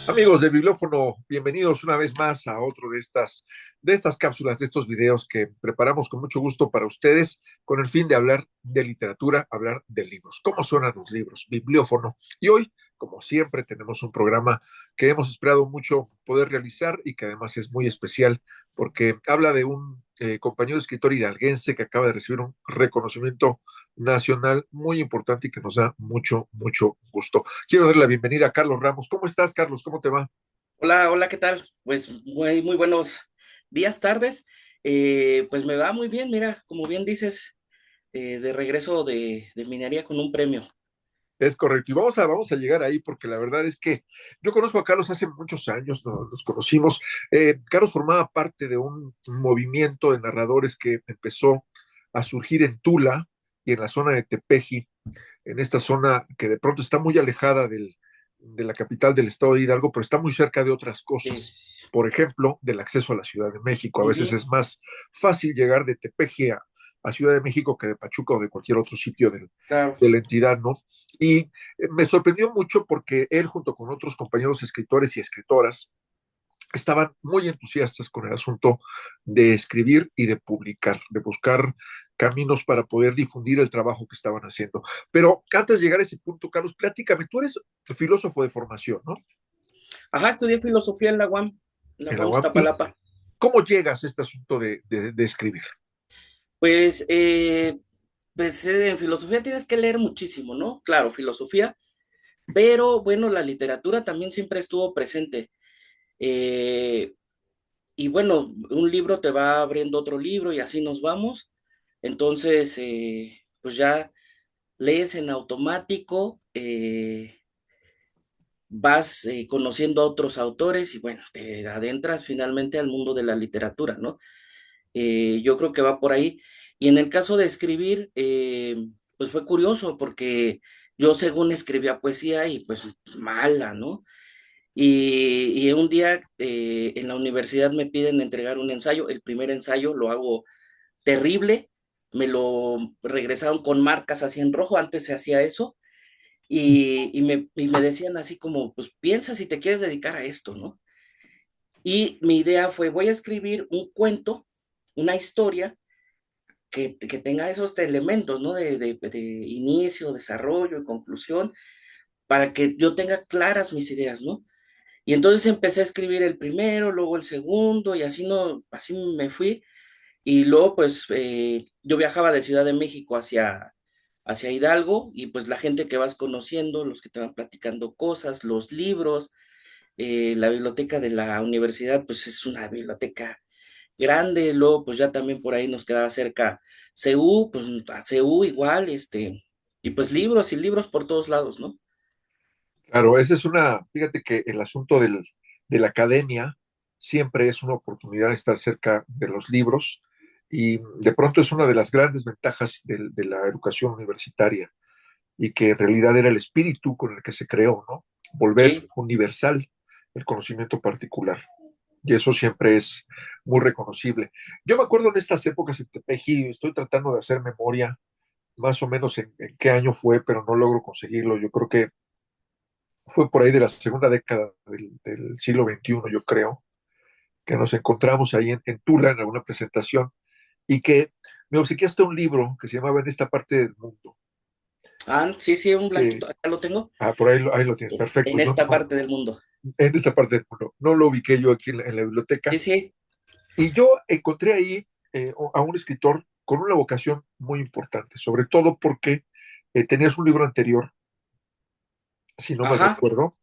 Amigos de Bibliófono, bienvenidos una vez más a otro de estas cápsulas, de estos videos que preparamos con mucho gusto para ustedes, con el fin de hablar de literatura, hablar de libros. ¿Cómo suenan los libros? Bibliófono. Y hoy, como siempre, tenemos un programa que hemos esperado mucho poder realizar y que además es muy especial porque habla de un compañero escritor hidalguense que acaba de recibir un reconocimiento nacional muy importante y que nos da mucho, mucho gusto. Quiero darle la bienvenida a Carlos Ramos. ¿Cómo estás, Carlos? ¿Cómo te va? Hola, hola, ¿qué tal? Pues muy buenos días, tardes. Pues me va muy bien, mira, como bien dices, de regreso de minería con un premio. Es correcto. Y vamos a llegar ahí porque la verdad es que yo conozco a Carlos hace muchos años, nos conocimos. Carlos formaba parte de un movimiento de narradores que empezó a surgir en Tula y en la zona de Tepeji, en esta zona que de pronto está muy alejada de la capital del estado de Hidalgo, pero está muy cerca de otras cosas. Es, Por ejemplo, del acceso a la Ciudad de México. A veces Ujú, es más fácil llegar de Tepeji a Ciudad de México que de Pachuca o de cualquier otro sitio claro. de la entidad, ¿no? Y me sorprendió mucho porque él, junto con otros compañeros escritores y escritoras, estaban muy entusiastas con el asunto de escribir y de publicar, de buscar caminos para poder difundir el trabajo que estaban haciendo. Pero antes de llegar a ese punto, Carlos, platícame, tú eres filósofo de formación, ¿no? Ajá, estudié filosofía en la En la UAM UAM. ¿Y Iztapalapa. cómo llegas a este asunto de escribir? Pues, en filosofía tienes que leer muchísimo, ¿no? Claro, filosofía, pero bueno, la literatura también siempre estuvo presente. Eh, y bueno, un libro te va abriendo otro libro y así nos vamos. Entonces, pues ya lees en automático, vas conociendo a otros autores y bueno, te adentras finalmente al mundo de la literatura, ¿no? Yo creo que va por ahí. Y en el caso de escribir, pues fue curioso porque yo según escribía poesía y pues mala, ¿no? Y un día en la universidad me piden entregar un ensayo, el primer ensayo lo hago terrible, me lo regresaron con marcas así en rojo, antes se hacía eso, y me decían así como, pues piensa si te quieres dedicar a esto, ¿no? Y mi idea fue, voy a escribir un cuento, una historia que tenga esos elementos, ¿no? De inicio, desarrollo y conclusión, para que yo tenga claras mis ideas, ¿no? Y entonces empecé a escribir el primero, luego el segundo, y así no, así me fui. Y luego, pues, yo viajaba de Ciudad de México hacia Hidalgo, y pues la gente que vas conociendo, los que te van platicando cosas, los libros, la biblioteca de la universidad, pues es una biblioteca grande. Luego, pues ya también por ahí nos quedaba cerca CU, pues a CU igual, y pues libros y libros por todos lados, ¿no? Claro, esa es fíjate que el asunto de la academia siempre es una oportunidad de estar cerca de los libros y de pronto es una de las grandes ventajas de la educación universitaria y que en realidad era el espíritu con el que se creó, ¿no? Volver Sí. universal el conocimiento particular. Y eso siempre es muy reconocible. Yo me acuerdo en estas épocas en Tepeji, estoy tratando de hacer memoria más o menos en qué año fue, pero no logro conseguirlo. Yo creo que fue por ahí de la segunda década del siglo XXI, yo creo, que nos encontramos ahí en Tula en alguna presentación y que me obsequiaste un libro que se llamaba En esta parte del mundo. Ah, sí, sí, un Que, blanquito, acá lo tengo, por ahí lo tienes, perfecto. en Yo esta no, parte del mundo. en esta parte del mundo, no lo ubiqué yo aquí en la Sí, biblioteca. sí, Y yo encontré ahí a un escritor con una vocación muy importante, sobre todo porque tenías un libro anterior, si no mal ajá. recuerdo.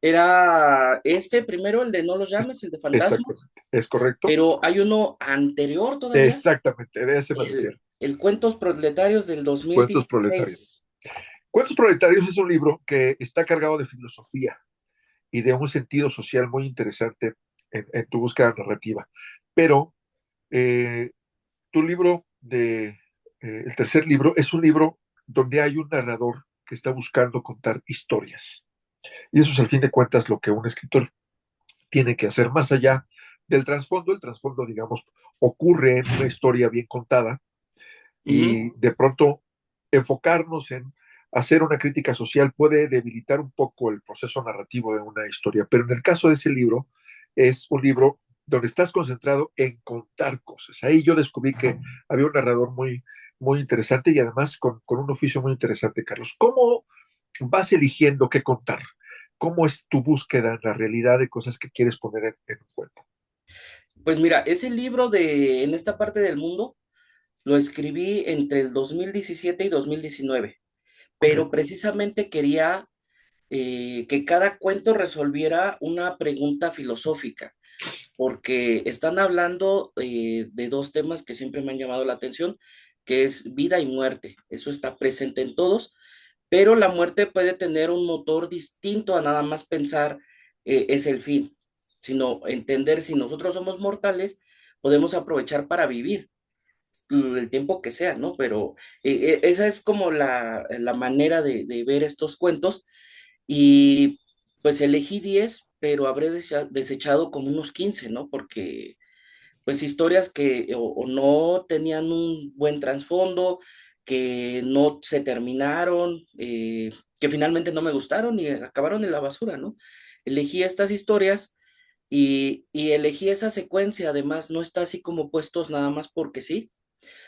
Era este primero, el de No los Es- llames, el de fantasmas, Exactamente, es correcto. pero hay uno anterior todavía, Exactamente, de ese me el, refiero. el Cuentos Proletarios del dos mil Cuentos proletarios. dieciséis Cuentos proletarios es un libro que está cargado de filosofía y de un sentido social muy interesante en tu búsqueda narrativa. Pero eh, tu libro el tercer libro, es un libro donde hay un narrador que está buscando contar historias. Y eso es al fin de cuentas lo que un escritor tiene que hacer más allá del trasfondo. El trasfondo, digamos, ocurre en una historia bien contada Ujú. y de pronto enfocarnos en hacer una crítica social puede debilitar un poco el proceso narrativo de una historia, pero en el caso de ese libro, es un libro donde estás concentrado en contar cosas. Ahí yo descubrí que había un narrador muy interesante y además con un oficio muy interesante, Carlos. ¿Cómo vas eligiendo qué contar? ¿Cómo es tu búsqueda en la realidad de cosas que quieres poner en un cuento? Pues mira, ese libro de En esta parte del mundo lo escribí entre el 2017 y 2019, Ok, pero precisamente quería que cada cuento resolviera una pregunta filosófica, porque están hablando de dos temas que siempre me han llamado la atención, que es vida y muerte. Eso está presente en todos, pero la muerte puede tener un motor distinto a nada más pensar es el fin, sino entender si nosotros somos mortales, podemos aprovechar para vivir el tiempo que sea, ¿no? Pero esa es como la manera de ver estos cuentos y pues elegí 10 pero habré desechado como unos 15, ¿no? Porque pues historias que o no tenían un buen trasfondo, que no se terminaron, que finalmente no me gustaron y acabaron en la basura, ¿no? Elegí estas historias y elegí esa secuencia, además no está así como puestos nada más porque sí,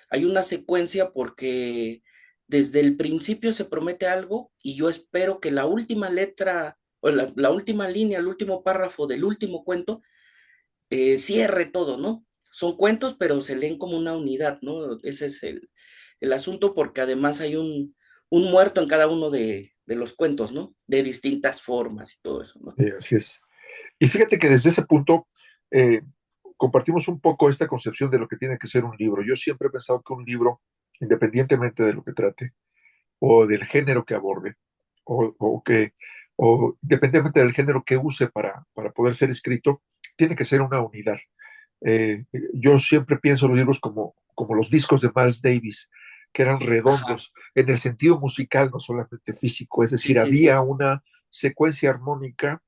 hay una secuencia porque desde el principio se promete algo y yo espero que la última letra o la última línea, el último párrafo del último cuento cierre todo, ¿no? Son cuentos, pero se leen como una unidad, ¿no? Ese es el asunto, porque además hay un muerto en cada uno de los cuentos, ¿no? De distintas formas y todo eso, ¿no? así es. Y fíjate que desde ese punto eh, compartimos un poco esta concepción de lo que tiene que ser un libro. Yo siempre he pensado que un libro, independientemente de lo que trate, o del género que aborde, o que, o independientemente del género que use para poder ser escrito, tiene que ser una unidad. Yo siempre pienso en los libros como los discos de Miles Davis, que eran Ajá, redondos en el sentido musical, no solamente físico, es sí, decir, sí, había sí. una secuencia armónica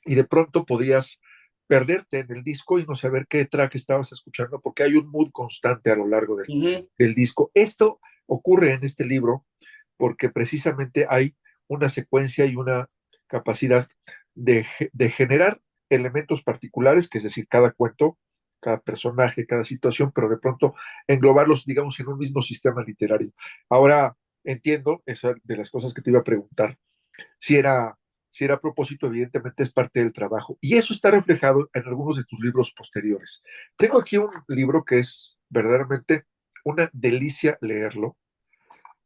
y de pronto podías perderte en el disco y no saber qué track estabas escuchando porque hay un mood constante a lo largo Ujú. del disco. Esto ocurre en este libro porque precisamente hay una secuencia y una capacidad de generar elementos particulares, que es decir, cada cuento, cada personaje, cada situación, pero de pronto englobarlos, digamos, en un mismo sistema literario. Ahora entiendo, esa de las cosas que te iba a preguntar, si era, si era a propósito, evidentemente es parte del trabajo. Y eso está reflejado en algunos de tus libros posteriores. Tengo aquí un libro que es verdaderamente una delicia leerlo,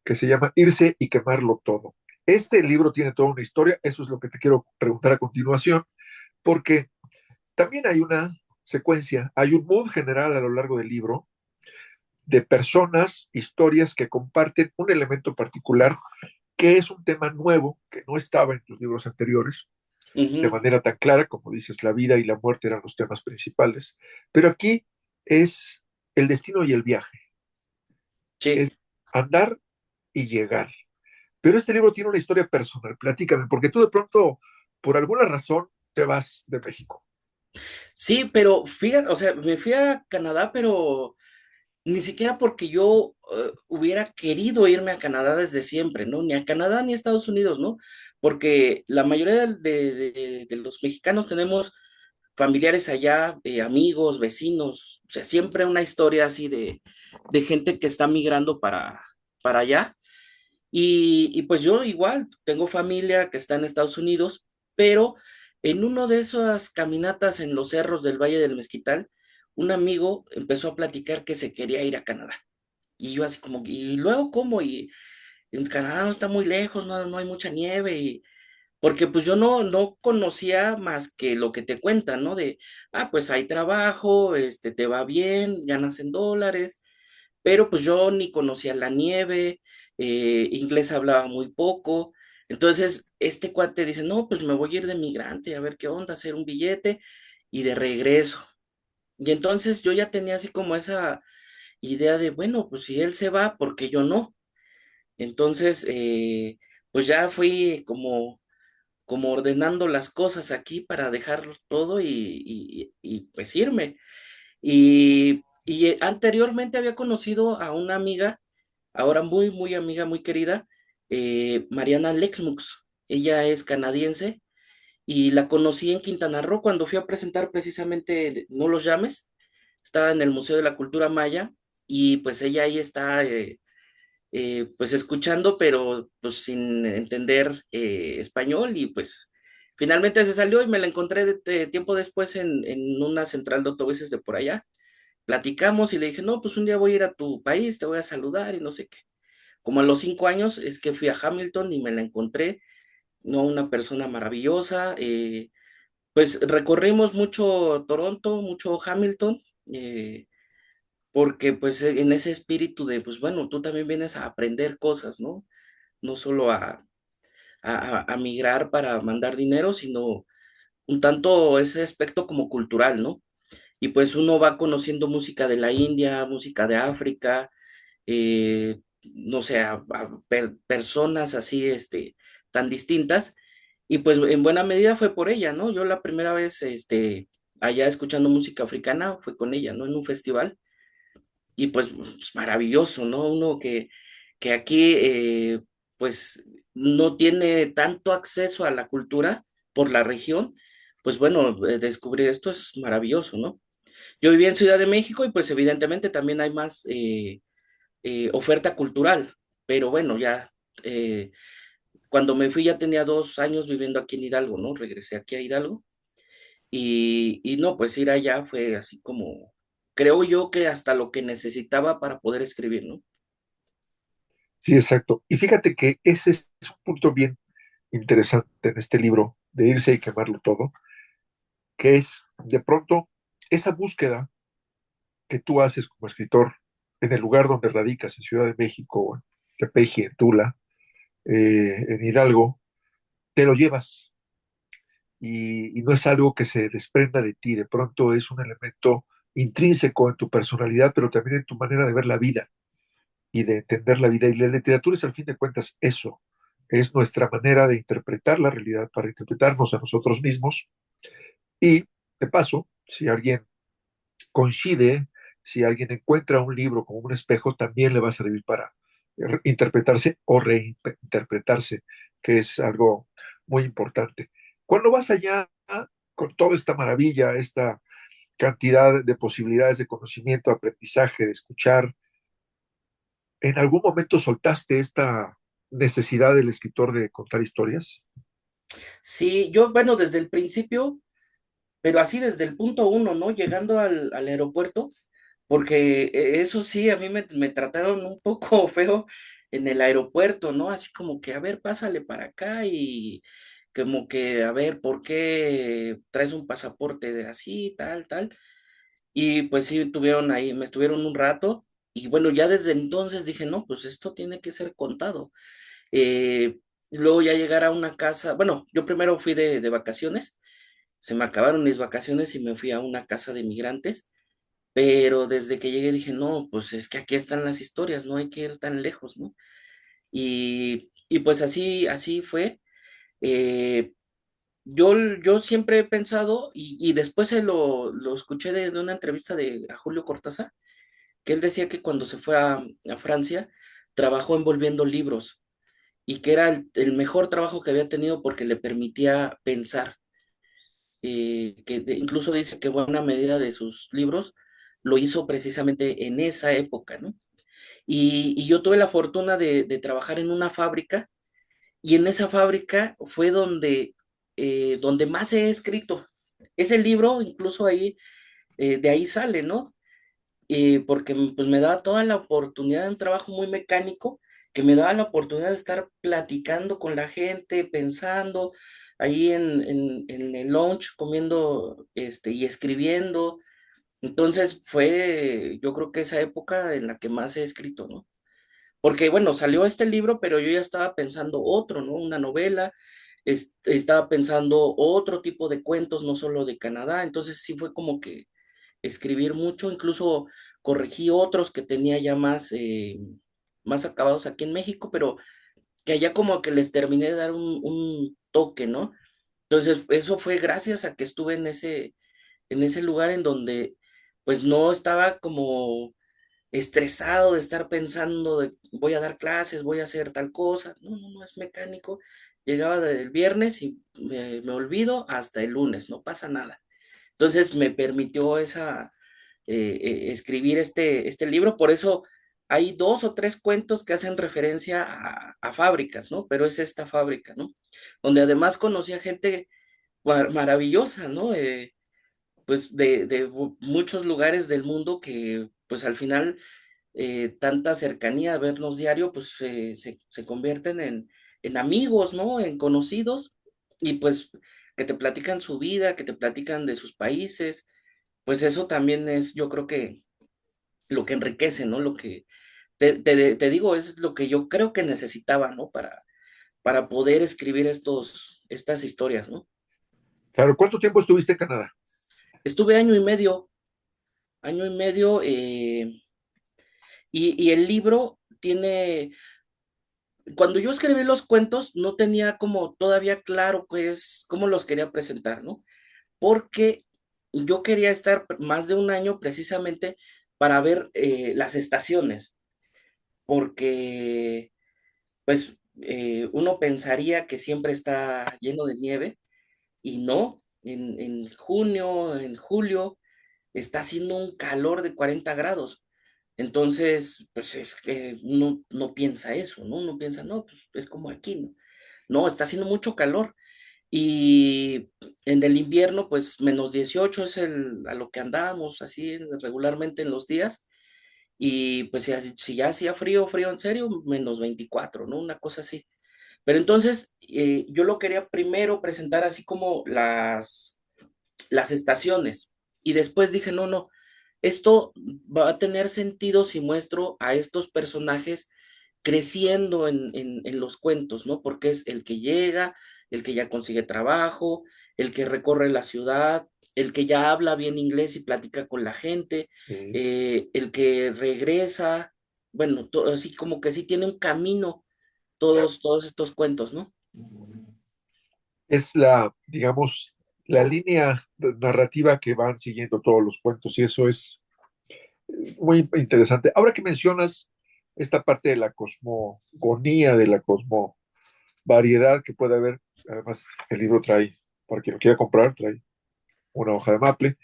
que se llama Irse y quemarlo todo. Este libro tiene toda una historia, eso es lo que te quiero preguntar a continuación, porque también hay una secuencia, hay un mood general a lo largo del libro de personas, historias que comparten un elemento particular que es un tema nuevo que no estaba en tus libros anteriores de Ujú. manera tan clara, como dices, la vida y la muerte eran los temas principales, pero aquí es el destino y el viaje, es Sí. andar y llegar. Pero este libro tiene una historia personal, platícame, porque tú de pronto, por alguna razón, te vas de México. Sí, pero fíjate, o sea, me fui a Canadá, pero ni siquiera porque yo hubiera querido irme a Canadá desde siempre, ¿no? Ni a Canadá ni a Estados Unidos, ¿no? Porque la mayoría de los mexicanos tenemos familiares allá, amigos, vecinos, o sea, siempre una historia así de gente que está migrando para allá. Y pues yo igual tengo familia que está en Estados Unidos, pero en uno de esas caminatas en los cerros del Valle del Mezquital, un amigo empezó a platicar que se quería ir a Canadá. Y yo así como, ¿y luego cómo? Y en Canadá no está muy lejos, no hay mucha nieve. Y porque pues yo no conocía más que lo que te cuentan, ¿no? De, pues hay trabajo, te va bien, ganas en dólares, pero pues yo ni conocía la nieve, inglés hablaba muy poco. Entonces, este cuate dice, no, pues me voy a ir de migrante, a ver qué onda, hacer un billete y de regreso. Y entonces yo ya tenía así como esa idea de, bueno, pues si él se va, ¿por qué yo no? Entonces, pues ya fui como ordenando las cosas aquí para dejar todo y pues irme. Y anteriormente había conocido a una amiga, ahora muy amiga, muy querida, Mariana Lexmux. Ella es canadiense y la conocí en Quintana Roo cuando fui a presentar precisamente No los llames. Estaba en el Museo de la Cultura Maya y pues ella ahí está pues escuchando, pero pues sin entender español y pues finalmente se salió y me la encontré tiempo después en una central de autobuses de por allá. Platicamos y le dije, no, pues un día voy a ir a tu país, te voy a saludar y no sé qué. Como a los 5 años es que fui a Hamilton y me la encontré, no, una persona maravillosa. Pues recorrimos mucho Toronto, mucho Hamilton, eh, porque pues en ese espíritu de, pues bueno, tú también vienes a aprender cosas, ¿no? No solo a migrar para mandar dinero, sino un tanto ese aspecto como cultural, ¿no? Y pues uno va conociendo música de la India, música de África, no sé, personas así, tan distintas. Y pues en buena medida fue por ella, ¿no? Yo la primera vez, allá escuchando música africana fue con ella, ¿no? En un festival. Y pues maravilloso, ¿no? Uno que aquí, pues no tiene tanto acceso a la cultura por la región, pues bueno, descubrir esto es maravilloso, ¿no? Yo viví en Ciudad de México y pues evidentemente también hay más oferta cultural, pero bueno, ya eh, cuando me fui ya tenía 2 años viviendo aquí en Hidalgo, ¿no? Regresé aquí a Hidalgo y no, pues ir allá fue así como, creo yo que hasta lo que necesitaba para poder escribir, ¿no? Sí, exacto. Y fíjate que ese es un punto bien interesante en este libro de irse y quemarlo todo, que es de pronto esa búsqueda que tú haces como escritor en el lugar donde radicas, en Ciudad de México, en Tepeji, en Tula, en Hidalgo, te lo llevas y no es algo que se desprenda de ti, de pronto es un elemento intrínseco en tu personalidad, pero también en tu manera de ver la vida y de entender la vida. Y la literatura es al fin de cuentas eso, es nuestra manera de interpretar la realidad para interpretarnos a nosotros mismos. Y de paso, si alguien coincide, si alguien encuentra un libro como un espejo, también le va a servir para interpretarse o reinterpretarse, que es algo muy importante. Cuando vas allá con toda esta maravilla, esta cantidad de posibilidades de conocimiento, aprendizaje, de escuchar, ¿en algún momento soltaste esta necesidad del escritor de contar historias? Sí, yo, bueno, desde el principio, pero así desde el punto uno, ¿no? Llegando al aeropuerto, porque eso sí, a mí me trataron un poco feo en el aeropuerto, ¿no? Así como que, a ver, pásale para acá y como que, a ver, ¿por qué traes un pasaporte de así, tal, tal? Y pues sí, tuvieron ahí, me estuvieron un rato y bueno, ya desde entonces dije, no, pues esto tiene que ser contado. Eh, Luego ya llegar a una casa, bueno, yo primero fui de vacaciones, se me acabaron mis vacaciones y me fui a una casa de migrantes, pero desde que llegué dije, no, pues es que aquí están las historias, no hay que ir tan lejos, ¿no? Y pues así fue. Eh, yo siempre he pensado, y después lo escuché de una entrevista a Julio Cortázar, que él decía que cuando se fue a Francia, trabajó envolviendo libros y que era el mejor trabajo que había tenido porque le permitía pensar, incluso dice que buena medida de sus libros lo hizo precisamente en esa época, ¿no? Y yo tuve la fortuna de trabajar en una fábrica y en esa fábrica fue donde más he escrito. Ese libro, incluso ahí, de ahí sale, ¿no? Porque pues me daba toda la oportunidad de un trabajo muy mecánico, que me daba la oportunidad de estar platicando con la gente, pensando ahí en el lunch, comiendo y escribiendo. Entonces fue, yo creo que esa época en la que más he escrito, ¿no? Porque bueno, salió este libro, pero yo ya estaba pensando otro, ¿no? Una novela, estaba pensando otro tipo de cuentos, no solo de Canadá. Entonces sí fue como que escribir mucho, incluso corregí otros que tenía ya más acabados aquí en México, pero que allá como que les terminé de dar un toque, ¿no? Entonces, eso fue gracias a que estuve en ese lugar en donde pues no estaba como estresado de estar pensando de voy a dar clases, voy a hacer tal cosa. No, no, no, es mecánico. Llegaba del viernes y me olvido hasta el lunes, no pasa nada. Entonces me permitió escribir este libro, por eso hay dos o tres cuentos que hacen referencia a fábricas, ¿no? Pero es esta fábrica, ¿no? Donde además conocí a gente maravillosa, ¿no? Pues de muchos lugares del mundo que pues al final tanta cercanía, vernos diario, pues se convierten en amigos, ¿no? En conocidos y pues que te platican su vida, que te platican de sus países, pues eso también es, yo creo que lo que enriquece, ¿no? Lo que te digo, es lo que yo creo que necesitaba, ¿no? Para poder escribir estas historias, ¿no? Claro, ¿cuánto tiempo estuviste en Canadá? Estuve año y medio, y el libro tiene, cuando yo escribí los cuentos, no tenía como todavía claro pues cómo los quería presentar, ¿no? Porque yo quería estar más de un año precisamente para ver las estaciones, porque pues uno pensaría que siempre está lleno de nieve y no, en junio, en julio, está haciendo un calor de 40 grados. Entonces, pues es que uno no piensa eso, ¿no? Uno piensa, no, pues es como aquí, ¿no? No, está haciendo mucho calor. Y en el invierno, pues -18 es a lo que andábamos así regularmente en los días. Y pues si ya hacía frío, frío en serio, -24, ¿no? Una cosa así. Pero entonces yo lo quería primero presentar así como las estaciones. Y después dije, no, no, esto va a tener sentido si muestro a estos personajes creciendo en los cuentos, ¿no? Porque es el que llega, el que ya consigue trabajo, el que recorre la ciudad, el que ya habla bien inglés y platica con la gente, Sí. el que regresa, bueno, así como que sí tiene un camino todos estos cuentos, ¿no? Es la, digamos, la línea narrativa que van siguiendo todos los cuentos y eso es muy interesante. Ahora que mencionas esta parte de la cosmogonía, de la cosmovariedad que puede haber, además el libro trae, para quien lo quiera comprar, trae una hoja de maple.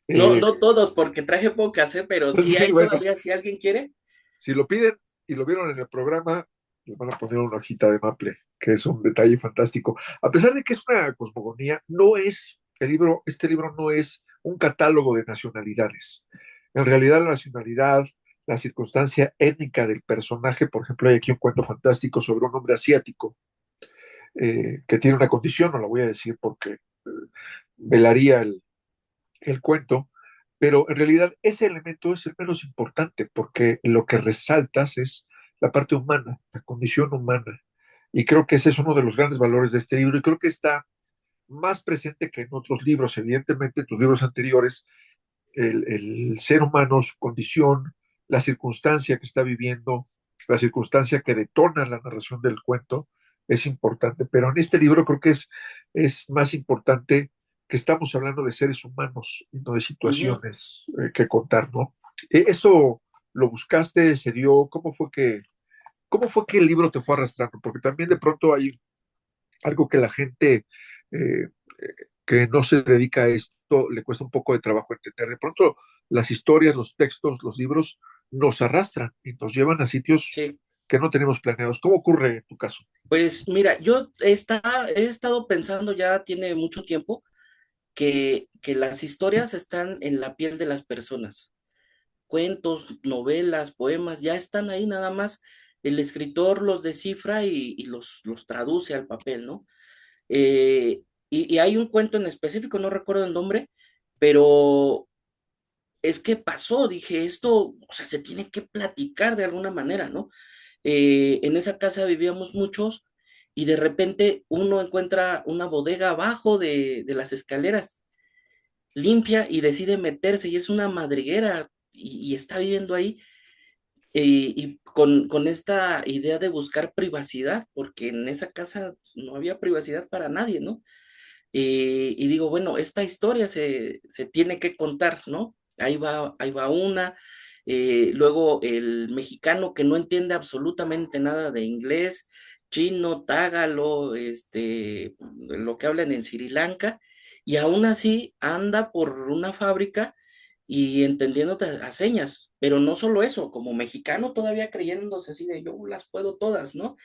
No, Eh, no todos, porque traje pocas, ¿eh? Pero sí sí, hay bueno, todavía, si alguien quiere. si lo piden y lo vieron en el programa, les van a poner una hojita de maple, que es un detalle fantástico. A pesar de que es una cosmogonía, no es el libro, este libro no es un catálogo de nacionalidades. En realidad, la nacionalidad, la circunstancia étnica del personaje, por ejemplo, hay aquí un cuento fantástico sobre un hombre asiático que tiene una condición, no la voy a decir porque velaría el cuento, pero en realidad ese elemento es el menos importante porque lo que resaltas es la parte humana, la condición humana. Y creo que ese es uno de los grandes valores de este libro y creo que está más presente que en otros libros. Evidentemente, en tus libros anteriores, el ser humano, su condición, la circunstancia que está viviendo, la circunstancia que detona la narración del cuento, es importante. Pero en este libro creo que es más importante que estamos hablando de seres humanos y no de Ujú. situaciones que contar, ¿no? ¿Eso lo buscaste? ¿Se dio? Cómo fue que el libro te fue arrastrando? Porque también de pronto hay algo que la gente eh, que no se dedica a esto le cuesta un poco de trabajo entender. De pronto las historias, los textos, los libros nos arrastran y nos llevan a sitios Sí. que no tenemos planeados. ¿Cómo ocurre en tu caso? Pues mira, he estado pensando ya tiene mucho tiempo que las historias están en la piel de las personas. Cuentos, novelas, poemas, ya están ahí nada más. El escritor los descifra y los traduce al papel, ¿no? Y hay un cuento en específico, no recuerdo el nombre, pero es que pasó, dije, esto, o sea, se tiene que platicar de alguna manera, ¿no? En esa casa vivíamos muchos y de repente uno encuentra una bodega abajo de las escaleras, limpia y decide meterse y es una madriguera y está viviendo ahí y con esta idea de buscar privacidad, porque en esa casa no había privacidad para nadie, ¿no? Y digo, bueno, esta historia se tiene que contar, ¿no? Ahí va una. Luego el mexicano que no entiende absolutamente nada de inglés, chino, tágalo, lo que hablan en Sri Lanka, y aún así anda por una fábrica y entendiéndote a señas, pero no solo eso, como mexicano todavía creyéndose así de yo las puedo todas, ¿no?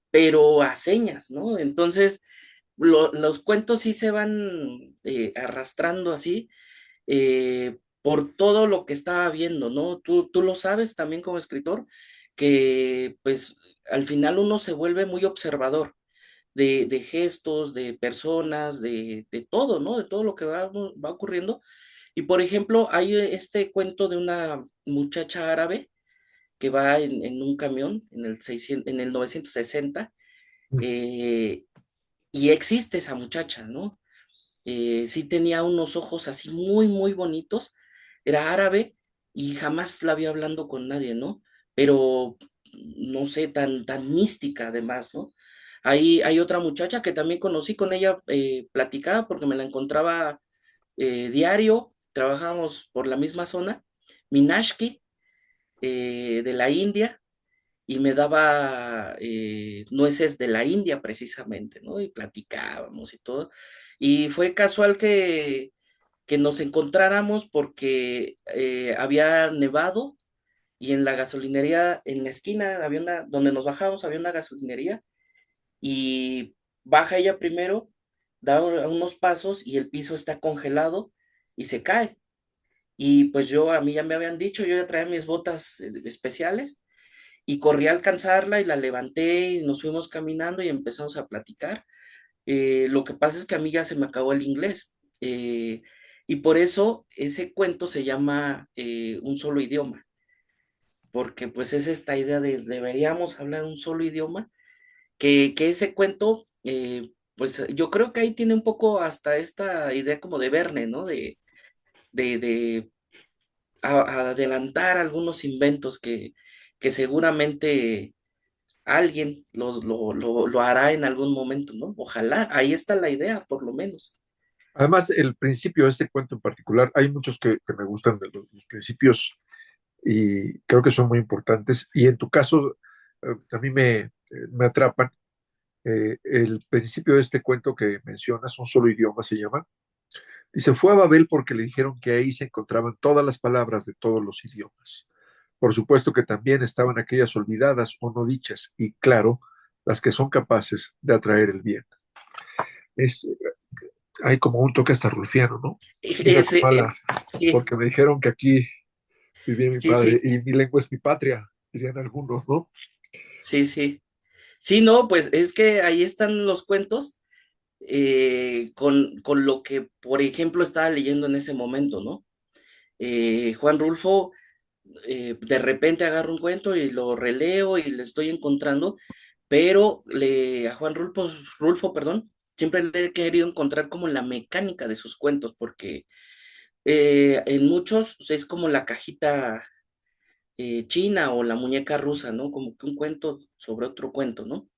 Pero a señas, ¿no? Entonces, los cuentos sí se van arrastrando así por todo lo que estaba viendo, ¿no? Tú lo sabes también como escritor, que pues al final uno se vuelve muy observador de gestos, de personas, de todo, ¿no? De todo lo que va ocurriendo. Y por ejemplo, hay este cuento de una muchacha árabe que va en un camión en el 600, en el 960, eh, y existe esa muchacha, ¿no? Sí tenía unos ojos así muy, muy bonitos, era árabe y jamás la vi hablando con nadie, ¿no? Pero no sé, tan mística además, ¿no? Hay otra muchacha que también conocí, con ella platicaba porque me la encontraba diario, trabajábamos por la misma zona, Minashki, de la India, y me daba nueces de la India precisamente, ¿no? Y platicábamos y todo. Y fue casual que nos encontráramos porque había nevado y en la gasolinería, en la esquina, donde nos bajábamos, había una gasolinería y baja ella primero, da unos pasos y el piso está congelado y se cae. Y pues a mí ya me habían dicho, yo ya traía mis botas especiales y corrí a alcanzarla y la levanté y nos fuimos caminando y empezamos a platicar. Lo que pasa es que a mí ya se me acabó el inglés, y por eso ese cuento se llama Un solo idioma, porque pues es esta idea de deberíamos hablar un solo idioma, que ese cuento, pues yo creo que ahí tiene un poco hasta esta idea como de Verne, ¿no? De a adelantar algunos inventos que seguramente alguien lo hará en algún momento, ¿no? Ojalá, ahí está la idea, por lo menos. Además, el principio de este cuento en particular, hay muchos que me gustan de los principios y creo que son muy importantes. Y en tu caso, a mí me atrapan. El principio de este cuento que mencionas, un solo idioma se llama. Dice, fue a Babel porque le dijeron que ahí se encontraban todas las palabras de todos los idiomas. Por supuesto que también estaban aquellas olvidadas o no dichas, y claro, las que son capaces de atraer el bien. Es, hay como un toque hasta rufiano, ¿no? Venga, Ese, Comala, sí, porque me dijeron que aquí vivía mi sí, padre sí, y mi lengua es mi patria, dirían algunos, ¿no? sí, sí. Sí, no, pues es que ahí están los cuentos con lo que, por ejemplo, estaba leyendo en ese momento, ¿no? Juan Rulfo, de repente agarro un cuento y lo releo y le estoy encontrando, pero a Juan Rulfo, perdón, siempre le he querido encontrar como la mecánica de sus cuentos, porque en muchos es como la cajita china o la muñeca rusa, ¿no? Como que un cuento sobre otro cuento, ¿no?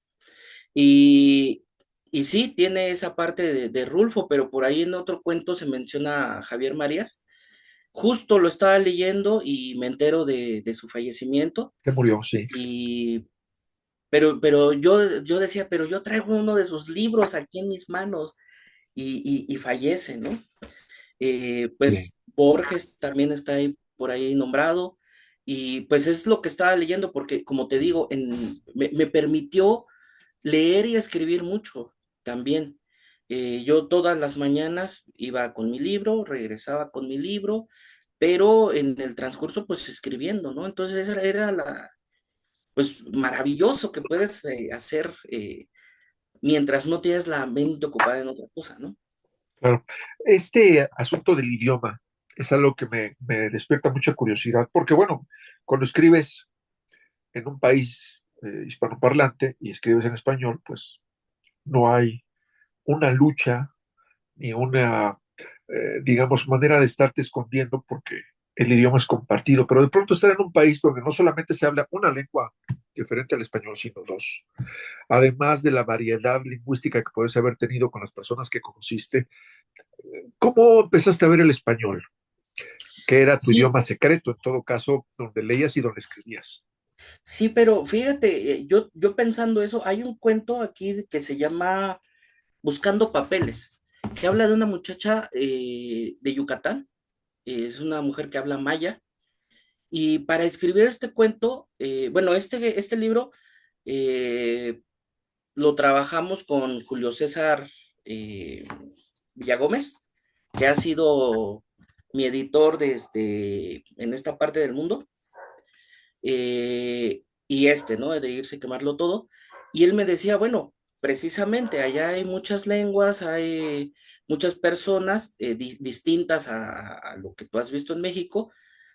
Y, y sí, tiene esa parte de Rulfo, pero por ahí en otro cuento se menciona a Javier Marías. Justo lo estaba leyendo y me entero de su fallecimiento. Que murió, sí. Y, pero yo decía, pero yo traigo uno de sus libros aquí en mis manos y fallece, ¿no? Sí. Pues Borges también está ahí por ahí nombrado y pues es lo que estaba leyendo porque como te digo, me permitió leer y escribir mucho también. Yo todas las mañanas iba con mi libro, regresaba con mi libro, pero en el transcurso pues escribiendo, ¿no? Entonces esa era pues maravilloso que puedes hacer mientras no tienes la mente ocupada en otra cosa, ¿no? Claro. Este asunto del idioma es algo que me despierta mucha curiosidad, porque bueno, cuando escribes en un país hispanoparlante y escribes en español, pues no hay una lucha ni una, digamos, manera de estarte escondiendo porque el idioma es compartido, pero de pronto estar en un país donde no solamente se habla una lengua diferente al español, sino dos, además de la variedad lingüística que puedes haber tenido con las personas que conociste, ¿cómo empezaste a ver el español? que era tu Sí, idioma secreto, en todo caso, donde leías y donde escribías. sí, pero fíjate, yo pensando eso, hay un cuento aquí que se llama Buscando Papeles, que habla de una muchacha de Yucatán, es una mujer que habla maya, y para escribir este cuento, bueno, este libro eh, lo trabajamos con Julio César eh, Villagómez, que ha sido mi editor desde en esta parte del mundo, y ¿no? De irse a quemarlo todo. Y él me decía, bueno, precisamente allá hay muchas lenguas, hay muchas personas distintas a lo que tú has visto en México.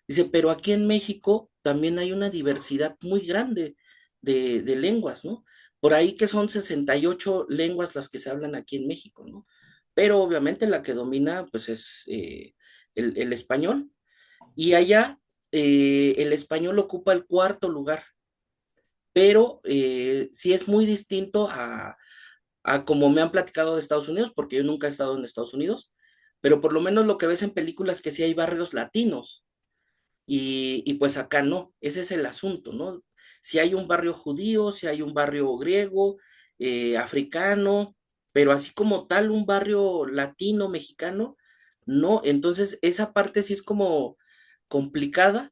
Dice, pero aquí en México también hay una diversidad muy grande de lenguas, ¿no? Por ahí que son 68 lenguas las que se hablan aquí en México, ¿no? Pero obviamente la que domina, pues es el español. Y allá el español ocupa el cuarto lugar, pero sí es muy distinto a como me han platicado de Estados Unidos, porque yo nunca he estado en Estados Unidos, pero por lo menos lo que ves en películas que sí hay barrios latinos, y pues acá no, ese es el asunto, ¿no? Si hay un barrio judío, si hay un barrio griego, africano, pero así como tal un barrio latino, mexicano, no, entonces esa parte sí es como complicada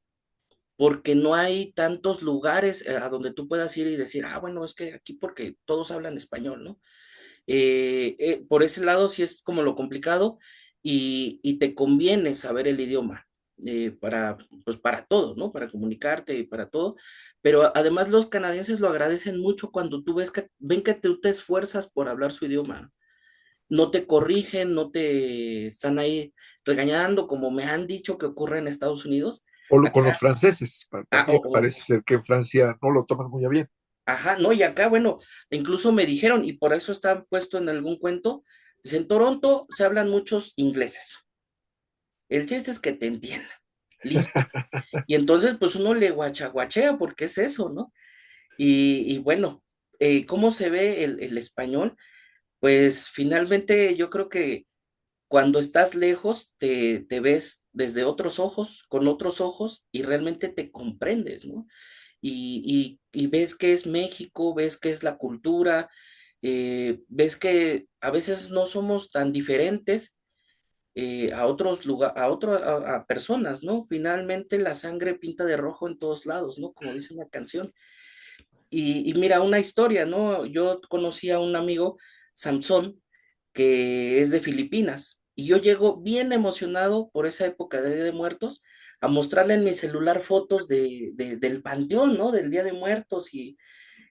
porque no hay tantos lugares a donde tú puedas ir y decir, ah, bueno, es que aquí porque todos hablan español, ¿no? Por ese lado sí es como lo complicado y te conviene saber el idioma pues para todo, ¿no? Para comunicarte y para todo. Pero además los canadienses lo agradecen mucho cuando tú ven que tú te esfuerzas por hablar su idioma. No te corrigen, no te están ahí regañando como me han dicho que ocurre en Estados Unidos. Con los Acá, franceses, ah, también parece ser que en Francia no lo toman muy a bien. ajá, no, y acá, bueno, incluso me dijeron, y por eso está puesto en algún cuento, dice, en Toronto se hablan muchos ingleses. El chiste es que te entiendan. Listo. Y entonces, pues uno le guachaguachea porque es eso, ¿no? Y bueno, ¿cómo se ve el español? Pues finalmente yo creo que cuando estás lejos te ves desde otros ojos, con otros ojos, y realmente te comprendes, ¿no? Y ves qué es México, ves qué es la cultura, ves que a veces no somos tan diferentes a otros lugares, a personas, ¿no? Finalmente la sangre pinta de rojo en todos lados, ¿no? Como dice una canción. Y mira, una historia, ¿no? Yo conocí a un amigo, Samson, que es de Filipinas, y yo llego bien emocionado por esa época de Día de Muertos a mostrarle en mi celular fotos del panteón, ¿no? Del Día de Muertos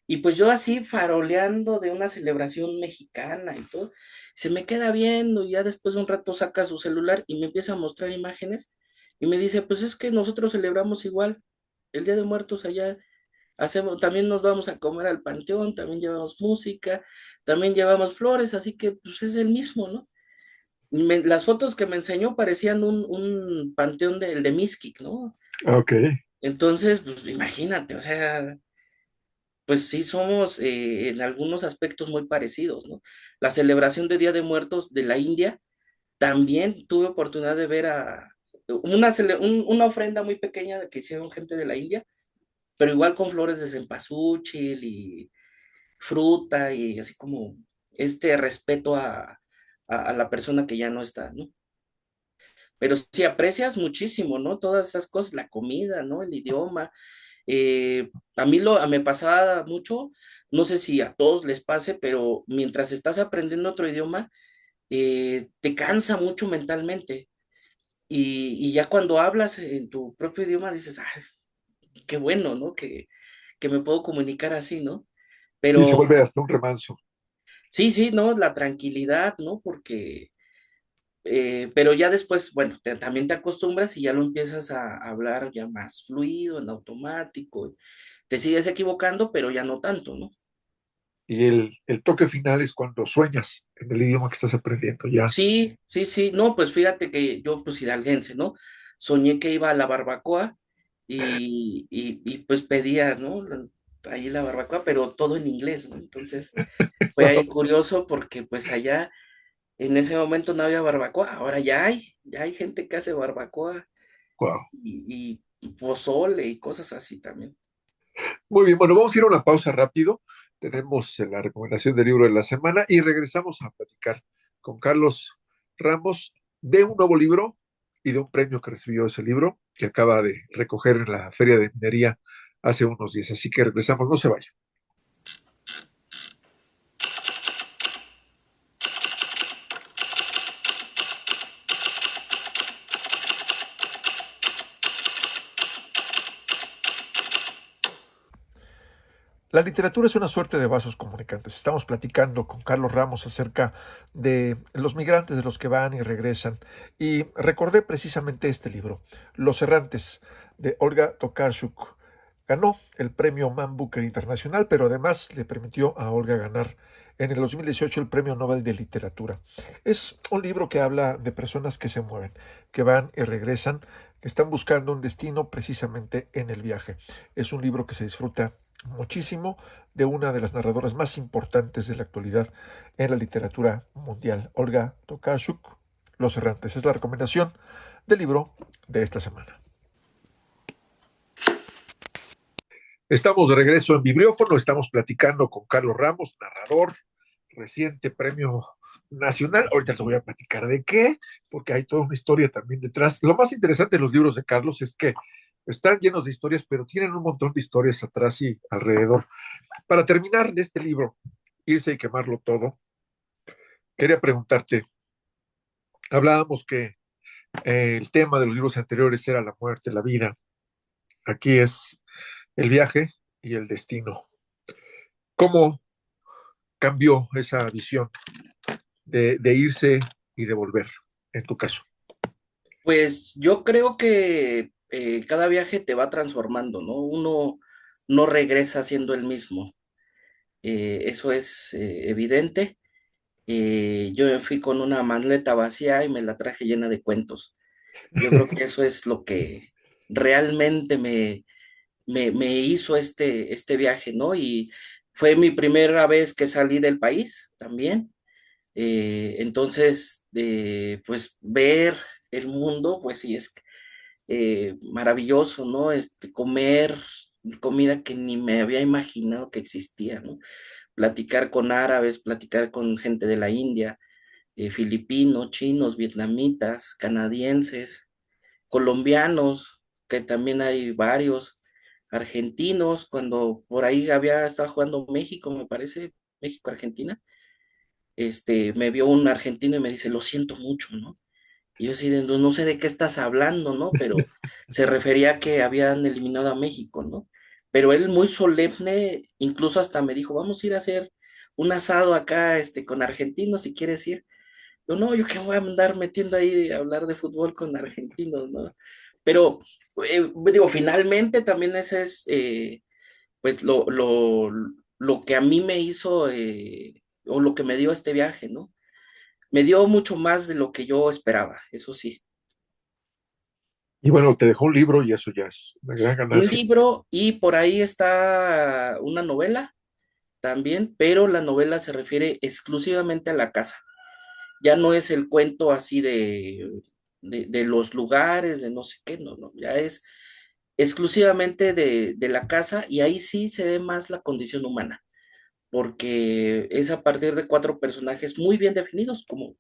y pues yo así faroleando de una celebración mexicana y todo, se me queda viendo y ya después de un rato saca su celular y me empieza a mostrar imágenes y me dice, pues es que nosotros celebramos igual el Día de Muertos allá, hacemos, también nos vamos a comer al panteón, también llevamos música, también llevamos flores, así que pues es el mismo, ¿no? Las fotos que me enseñó parecían un panteón del de Mixquic, ¿no? Ok. Entonces, pues imagínate, o sea, pues sí somos en algunos aspectos muy parecidos, ¿no? La celebración de Día de Muertos de la India, también tuve oportunidad de ver una ofrenda muy pequeña que hicieron gente de la India, pero igual con flores de cempasúchil y fruta y así como este respeto a la persona que ya no está, ¿no? Pero sí aprecias muchísimo, ¿no? Todas esas cosas, la comida, ¿no? El idioma. A mí me pasaba mucho, no sé si a todos les pase, pero mientras estás aprendiendo otro idioma, te cansa mucho mentalmente. Y ya cuando hablas en tu propio idioma dices, ah, qué bueno, ¿no? Que me puedo comunicar así, ¿no? Sí, se Pero vuelve hasta un remanso. sí, sí, ¿no? La tranquilidad, ¿no? Porque pero ya después, bueno, también te acostumbras y ya lo empiezas a hablar ya más fluido, en automático. Te sigues equivocando, pero ya no tanto, ¿no? Y el toque final es cuando sueñas en el idioma que estás aprendiendo ya. Sí, sí, sí. No, pues fíjate que yo, pues hidalguense, ¿no? Soñé que iba a la barbacoa y pues pedía, ¿no? Ahí la barbacoa, pero todo en inglés, ¿no? Entonces fue ahí curioso porque pues allá en ese momento no había barbacoa, ahora ya hay gente que hace barbacoa Wow. y pozole y cosas así también. Muy bien, bueno, vamos a ir a una pausa rápido. Tenemos la recomendación del libro de la semana y regresamos a platicar con Carlos Ramos de un nuevo libro y de un premio que recibió ese libro que acaba de recoger en la Feria de Minería hace unos días. Así que regresamos, no se vaya. La literatura es una suerte de vasos comunicantes. Estamos platicando con Carlos Ramos acerca de los migrantes, de los que van y regresan. Y recordé precisamente este libro, Los Errantes, de Olga Tokarczuk. Ganó el premio Man Booker Internacional, pero además le permitió a Olga ganar en el 2018 el Premio Nobel de Literatura. Es un libro que habla de personas que se mueven, que van y regresan, que están buscando un destino precisamente en el viaje. Es un libro que se disfruta muchísimo de una de las narradoras más importantes de la actualidad en la literatura mundial, Olga Tokarczuk, Los Errantes. Es la recomendación del libro de esta semana. Estamos de regreso en Bibliófono, estamos platicando con Carlos Ramos, narrador, reciente premio nacional. Ahorita les voy a platicar de qué, porque hay toda una historia también detrás. Lo más interesante de los libros de Carlos es que están llenos de historias, pero tienen un montón de historias atrás y alrededor. Para terminar de este libro, Irse y quemarlo todo, quería preguntarte, hablábamos que el tema de los libros anteriores era la muerte, la vida. Aquí es el viaje y el destino. ¿Cómo cambió esa visión de irse y de volver, en tu caso? Pues yo creo que cada viaje te va transformando, ¿no? Uno no regresa siendo el mismo. Eso es evidente. Yo me fui con una maleta vacía y me la traje llena de cuentos. Yo creo que eso es lo que realmente me hizo este viaje, ¿no? Y fue mi primera vez que salí del país también. Entonces, pues ver el mundo, pues sí, es maravilloso, ¿no? Comer comida que ni me había imaginado que existía, ¿no? Platicar con árabes, platicar con gente de la India, filipinos, chinos, vietnamitas, canadienses, colombianos, que también hay varios, argentinos, cuando por ahí había estado jugando México, me parece, México-Argentina, me vio un argentino y me dice, lo siento mucho, ¿no? Y yo así de, no sé de qué estás hablando, ¿no? Pero se refería a que habían eliminado a México, ¿no? Pero él muy solemne, incluso hasta me dijo, vamos a ir a hacer un asado acá, con argentinos, si quieres ir. Yo no, yo qué voy a andar metiendo ahí a hablar de fútbol con argentinos, ¿no? Pero, digo, finalmente también ese es, pues, lo que a mí me hizo, o lo que me dio este viaje, ¿no? Me dio mucho más de lo que yo esperaba, eso sí. Y bueno, te dejó un libro y eso ya es una gran Un ganancia. libro y por ahí está una novela también, pero la novela se refiere exclusivamente a la casa. Ya no es el cuento así de los lugares, de no sé qué, no, no, ya es exclusivamente de la casa y ahí sí se ve más la condición humana, porque es a partir de cuatro personajes muy bien definidos, como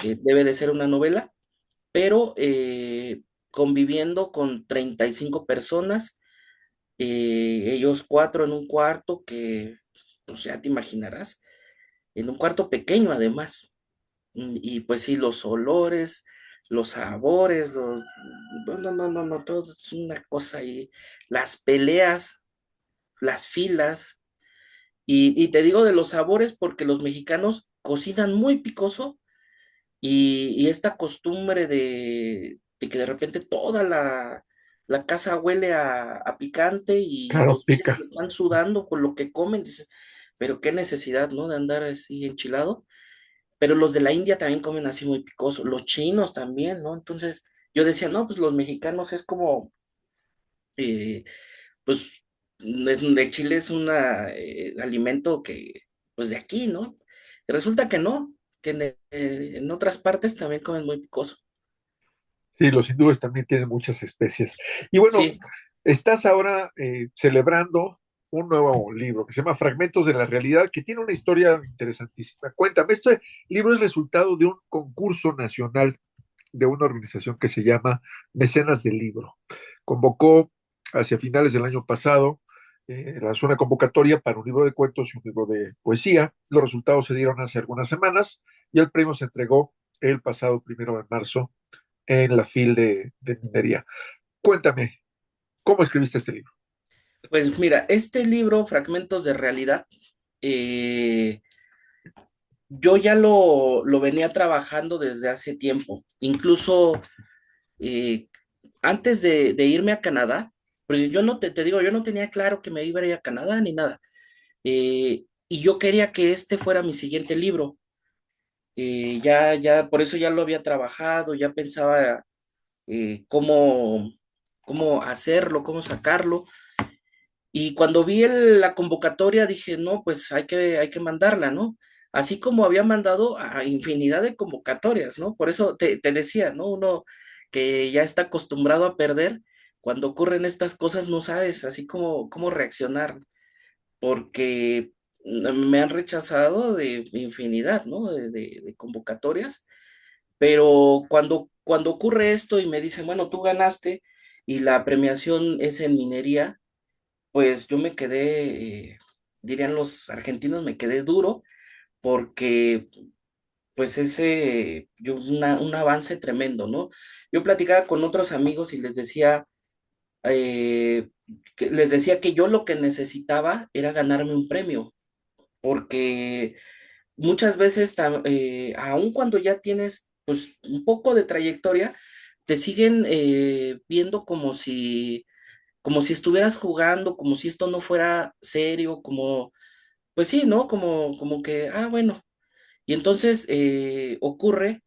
debe de ser una novela, pero conviviendo con 35 personas, ellos cuatro en un cuarto que, pues ya te imaginarás, en un cuarto pequeño además. Y pues sí, los olores, los sabores, no, no, no, no, no, todo es una cosa ahí. Las peleas, las filas. Y te digo de los sabores porque los mexicanos cocinan muy picoso y esta costumbre de que de repente toda la casa huele a picante y Claro, los ves y pica. están sudando con lo que comen, dices, pero qué necesidad, ¿no? De andar así enchilado. Pero los de la India también comen así muy picoso, los chinos también, ¿no? Entonces yo decía, no, pues los mexicanos es como, eh, pues, el chile es un alimento que, pues de aquí, ¿no? Y resulta que no, que en otras partes también comen muy picoso. Sí, los hindúes también tienen muchas especies. Y bueno, Sí, estás ahora celebrando un nuevo libro que se llama Fragmentos de la Realidad, que tiene una historia interesantísima. Cuéntame, este libro es resultado de un concurso nacional de una organización que se llama Mecenas del Libro. Convocó hacia finales del año pasado, lanzó una convocatoria para un libro de cuentos y un libro de poesía. Los resultados se dieron hace algunas semanas y el premio se entregó el pasado 1 de marzo en la FIL de minería. Cuéntame, ¿cómo escribiste este libro? pues mira, este libro, Fragmentos de Realidad, eh, yo ya lo venía trabajando desde hace tiempo. Incluso eh, antes de irme a Canadá, porque yo no te digo, yo no tenía claro que me iba a ir a Canadá ni nada. Y yo quería que este fuera mi siguiente libro. Por eso ya lo había trabajado, ya pensaba cómo hacerlo, cómo sacarlo. Y cuando vi la convocatoria dije, no, pues hay que mandarla, ¿no? Así como había mandado a infinidad de convocatorias, ¿no? Por eso te decía, ¿no? Uno que ya está acostumbrado a perder, cuando ocurren estas cosas no sabes así cómo reaccionar, porque me han rechazado de infinidad, ¿no? De convocatorias, pero cuando ocurre esto y me dicen, bueno, tú ganaste y la premiación es en minería, pues yo me quedé, dirían los argentinos, me quedé duro porque pues un avance tremendo, ¿no? Yo platicaba con otros amigos y les decía que yo lo que necesitaba era ganarme un premio, porque muchas veces, aun cuando ya tienes pues un poco de trayectoria, te siguen viendo como si estuvieras jugando, como si esto no fuera serio, pues sí, ¿no? Como que, bueno. Y entonces ocurre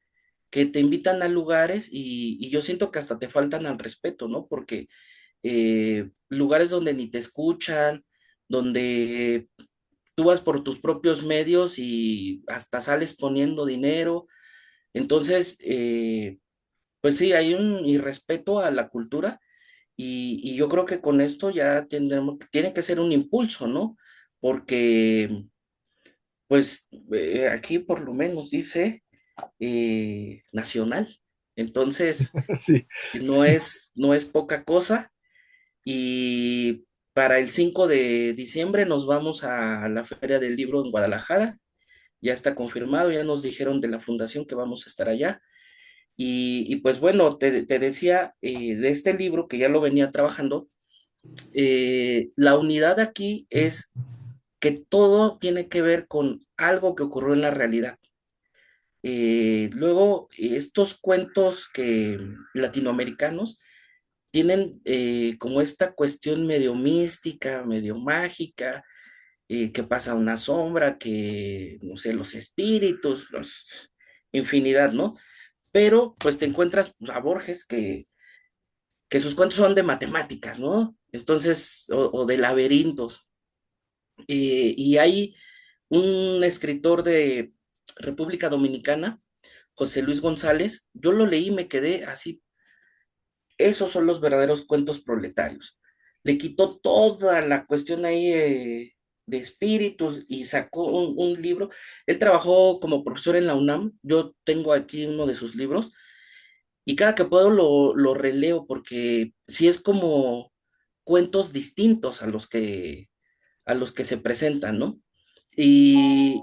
que te invitan a lugares y yo siento que hasta te faltan al respeto, ¿no? Porque lugares donde ni te escuchan, donde tú vas por tus propios medios y hasta sales poniendo dinero. Entonces, pues sí, hay un irrespeto a la cultura y yo creo que con esto ya tiene que ser un impulso, ¿no? Porque, pues, aquí por lo menos dice nacional. Entonces, Sí, no es poca cosa. Y para el 5 de diciembre nos vamos a la Feria del Libro en Guadalajara. Ya está confirmado, ya nos dijeron de la fundación que vamos a estar allá. Y pues bueno, te decía de este libro que ya lo venía trabajando. La unidad aquí es que todo tiene que ver con algo que ocurrió en la realidad. Luego, estos cuentos latinoamericanos tienen como esta cuestión medio mística, medio mágica, que pasa una sombra, que, no sé, los espíritus, infinidad, ¿no? Pero pues te encuentras pues, a Borges que sus cuentos son de matemáticas, ¿no? Entonces, o de laberintos. Y hay un escritor de República Dominicana, José Luis González, yo lo leí y me quedé así, esos son los verdaderos cuentos proletarios. Le quitó toda la cuestión ahí de espíritus y sacó un libro. Él trabajó como profesor en la UNAM, yo tengo aquí uno de sus libros y cada que puedo lo releo porque sí es como cuentos distintos a los que se presentan, ¿no? Y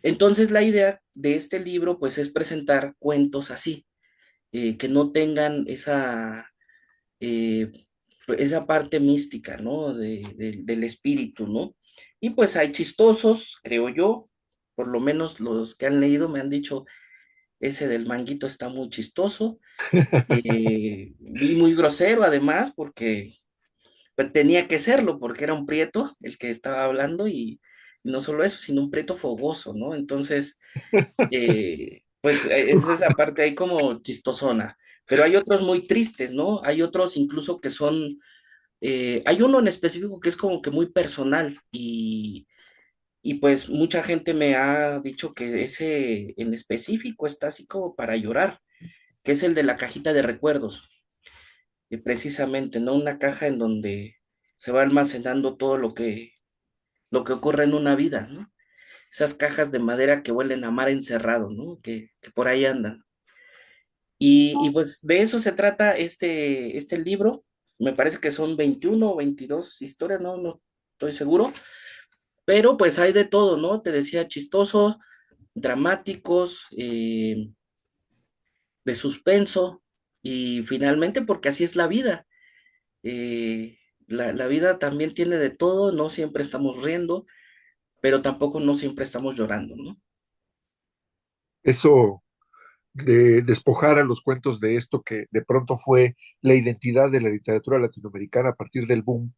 entonces la idea de este libro pues es presentar cuentos así, que no tengan eh, esa parte mística, ¿no? Del espíritu, ¿no? Y pues hay chistosos, creo yo, por lo menos los que han leído me han dicho, ese del manguito está muy chistoso, y muy grosero además, porque pero tenía que serlo, porque era un prieto el que estaba hablando y no solo eso, sino un prieto fogoso, ¿no? Entonces, pues es esa parte ahí como chistosona, pero hay otros muy tristes, ¿no? Hay otros incluso que hay uno en específico que es como que muy personal y pues mucha gente me ha dicho que ese en específico está así como para llorar, que es el de la cajita de recuerdos, precisamente, ¿no? Una caja en donde se va almacenando todo lo que ocurre en una vida, ¿no? Esas cajas de madera que huelen a mar encerrado, ¿no? Que por ahí andan. Y pues de eso se trata este libro. Me parece que son 21 o 22 historias, no estoy seguro, pero pues hay de todo, ¿no? Te decía chistosos, dramáticos, de suspenso, y finalmente porque así es la vida. Eh, la vida también tiene de todo, no siempre estamos riendo, pero tampoco no siempre estamos llorando, ¿no? Eso de despojar a los cuentos de esto que de pronto fue la identidad de la literatura latinoamericana a partir del boom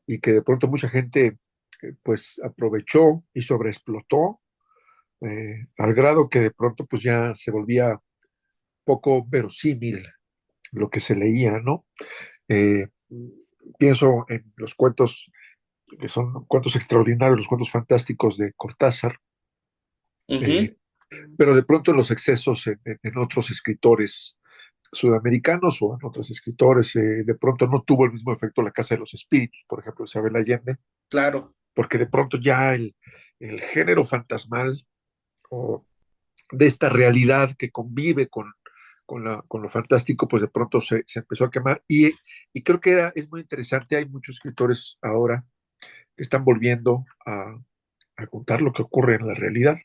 y que de pronto mucha gente pues aprovechó y sobreexplotó al grado que de pronto pues ya se volvía poco verosímil lo que se leía, ¿no? Eh, Pienso en los cuentos que son cuentos extraordinarios, los cuentos fantásticos de Cortázar, Ujú, eh, pero de pronto los excesos en otros escritores sudamericanos o en otros escritores, de pronto no tuvo el mismo efecto La Casa de los Espíritus, por ejemplo, de Isabel Allende, claro. porque de pronto ya el género fantasmal o de esta realidad que convive con lo fantástico, pues de pronto se empezó a quemar y creo que es muy interesante, hay muchos escritores ahora que están volviendo a contar lo que ocurre en la realidad.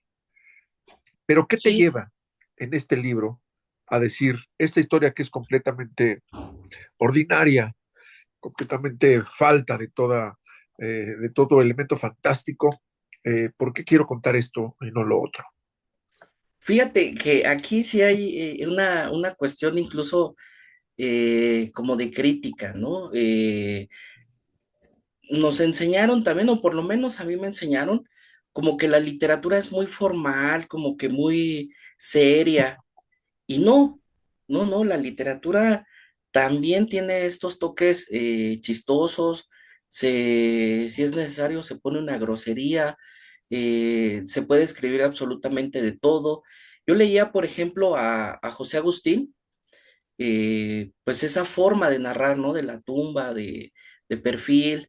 Pero ¿qué te Sí, lleva en este libro a decir esta historia que es completamente ordinaria, completamente falta de todo elemento fantástico? ¿Por qué quiero contar esto y no lo otro? fíjate que aquí sí hay una cuestión incluso como de crítica, ¿no? Nos enseñaron también, o por lo menos a mí me enseñaron, como que la literatura es muy formal, como que muy seria, y no, la literatura también tiene estos toques chistosos, si es necesario se pone una grosería, se puede escribir absolutamente de todo. Yo leía, por ejemplo, a José Agustín, pues esa forma de narrar, ¿no? De la tumba, de perfil,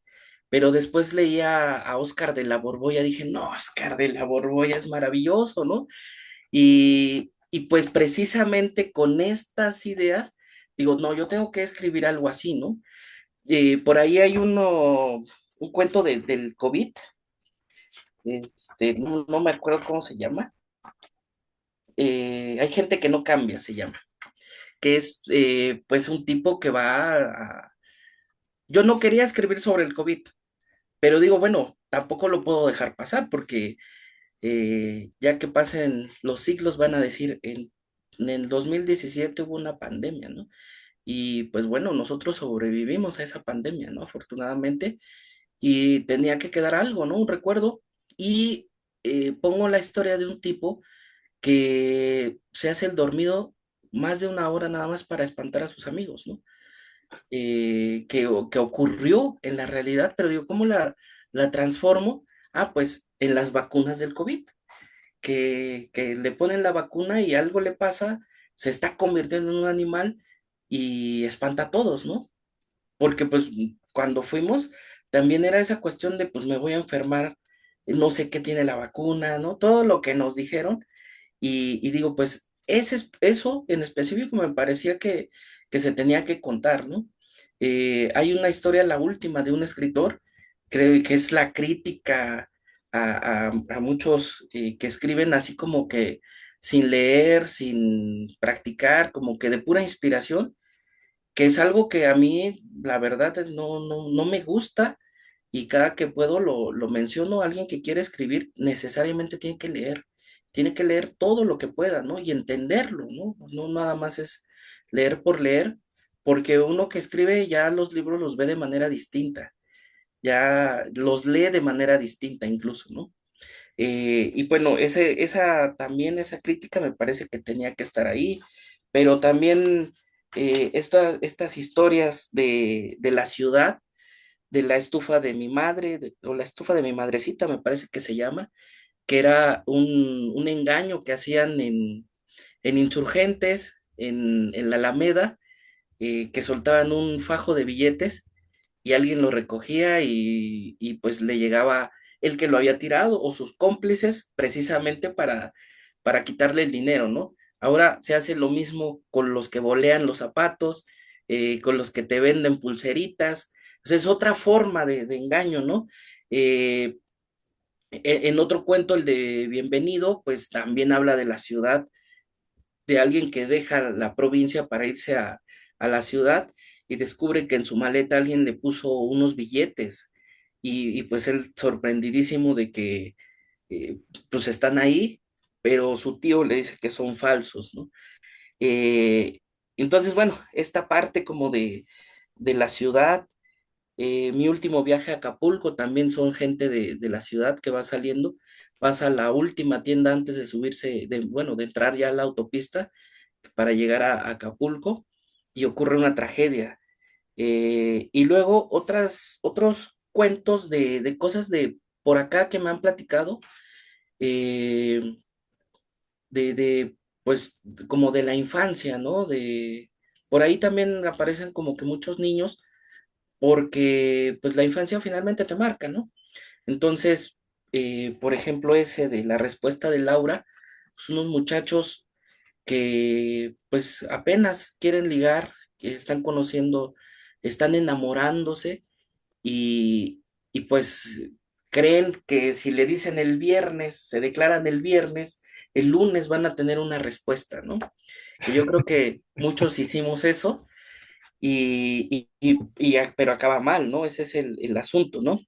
pero después leía a Oscar de la Borbolla, dije, no, Oscar de la Borbolla es maravilloso, ¿no? Y pues precisamente con estas ideas, digo, no, yo tengo que escribir algo así, ¿no? Por ahí hay un cuento del COVID, no me acuerdo cómo se llama. Hay gente que no cambia, se llama, que es pues un tipo que va Yo no quería escribir sobre el COVID, pero digo, bueno, tampoco lo puedo dejar pasar porque ya que pasen los siglos van a decir, en el 2017 hubo una pandemia, ¿no? Y pues bueno, nosotros sobrevivimos a esa pandemia, ¿no? Afortunadamente, y tenía que quedar algo, ¿no? Un recuerdo. Y pongo la historia de un tipo que se hace el dormido más de una hora nada más para espantar a sus amigos, ¿no? Que ocurrió en la realidad, pero digo, ¿cómo la transformo? Ah, pues en las vacunas del COVID, que le ponen la vacuna y algo le pasa, se está convirtiendo en un animal y espanta a todos, ¿no? Porque pues cuando fuimos, también era esa cuestión de, pues me voy a enfermar, no sé qué tiene la vacuna, ¿no? Todo lo que nos dijeron y digo, pues eso en específico me parecía que se tenía que contar, ¿no? Hay una historia, la última, de un escritor, creo que es la crítica a muchos que escriben así como que sin leer, sin practicar, como que de pura inspiración, que es algo que a mí, la verdad, no me gusta y cada que puedo lo menciono. Alguien que quiere escribir necesariamente tiene que leer todo lo que pueda, ¿no? Y entenderlo, ¿no? No nada más es leer por leer, porque uno que escribe ya los libros los ve de manera distinta, ya los lee de manera distinta incluso, ¿no? Y bueno, también esa crítica me parece que tenía que estar ahí, pero también estas historias de la ciudad, de la estufa de mi madre, o la estufa de mi madrecita, me parece que se llama, que era un engaño que hacían en Insurgentes, en la Alameda, que soltaban un fajo de billetes y alguien lo recogía y pues le llegaba el que lo había tirado o sus cómplices precisamente para quitarle el dinero, ¿no? Ahora se hace lo mismo con los que bolean los zapatos, con los que te venden pulseritas. O sea, es otra forma de engaño, ¿no? Eh, en otro cuento, el de Bienvenido, pues también habla de la ciudad, de alguien que deja la provincia para irse a la ciudad y descubre que en su maleta alguien le puso unos billetes y pues él sorprendidísimo de que pues están ahí, pero su tío le dice que son falsos, ¿no? Eh, entonces, bueno, esta parte como de la ciudad, mi último viaje a Acapulco también son gente de la ciudad que va saliendo, pasa a la última tienda antes de subirse, bueno, de entrar ya a la autopista para llegar a Acapulco y ocurre una tragedia. Y luego otros cuentos de cosas de por acá que me han platicado, eh, de, pues, como de la infancia, ¿no? Por ahí también aparecen como que muchos niños, porque pues la infancia finalmente te marca, ¿no? Entonces, por ejemplo, ese de la respuesta de Laura, pues unos muchachos que pues apenas quieren ligar, que están conociendo, están enamorándose y, y pues creen que si le dicen el viernes, se declaran el lunes van a tener una respuesta, ¿no? Que yo creo que muchos hicimos eso pero acaba mal, ¿no? Ese es el asunto, ¿no?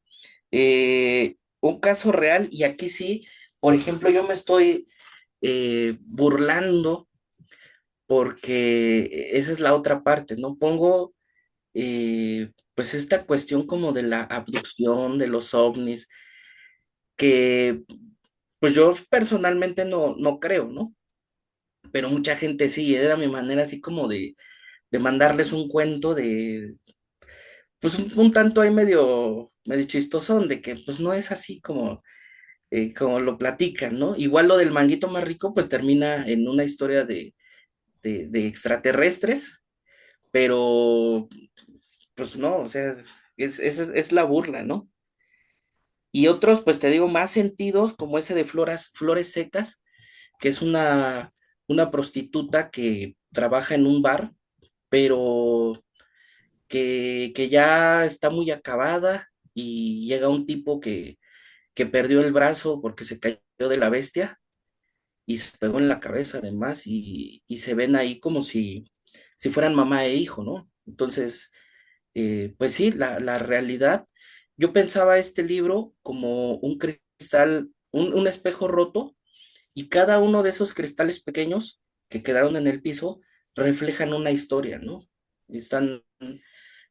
Un caso real, y aquí sí, por ejemplo, yo me estoy burlando porque esa es la otra parte, ¿no? Pongo pues esta cuestión como de la abducción, de los ovnis, que pues yo personalmente no creo, ¿no? Pero mucha gente sí, era mi manera así como de mandarles un cuento pues un tanto ahí medio chistosón, de que pues no es así como lo platican, ¿no? Igual lo del manguito más rico, pues termina en una historia de extraterrestres, pero pues no, o sea, es la burla, ¿no? Y otros, pues te digo, más sentidos, como ese de Flores Secas, que es una prostituta que trabaja en un bar, pero que ya está muy acabada y llega un tipo que perdió el brazo porque se cayó de la bestia y se pegó en la cabeza además y se ven ahí como si fueran mamá e hijo, ¿no? Entonces, pues sí, la realidad, yo pensaba este libro como un cristal, un espejo roto y cada uno de esos cristales pequeños que quedaron en el piso reflejan una historia, ¿no? Están,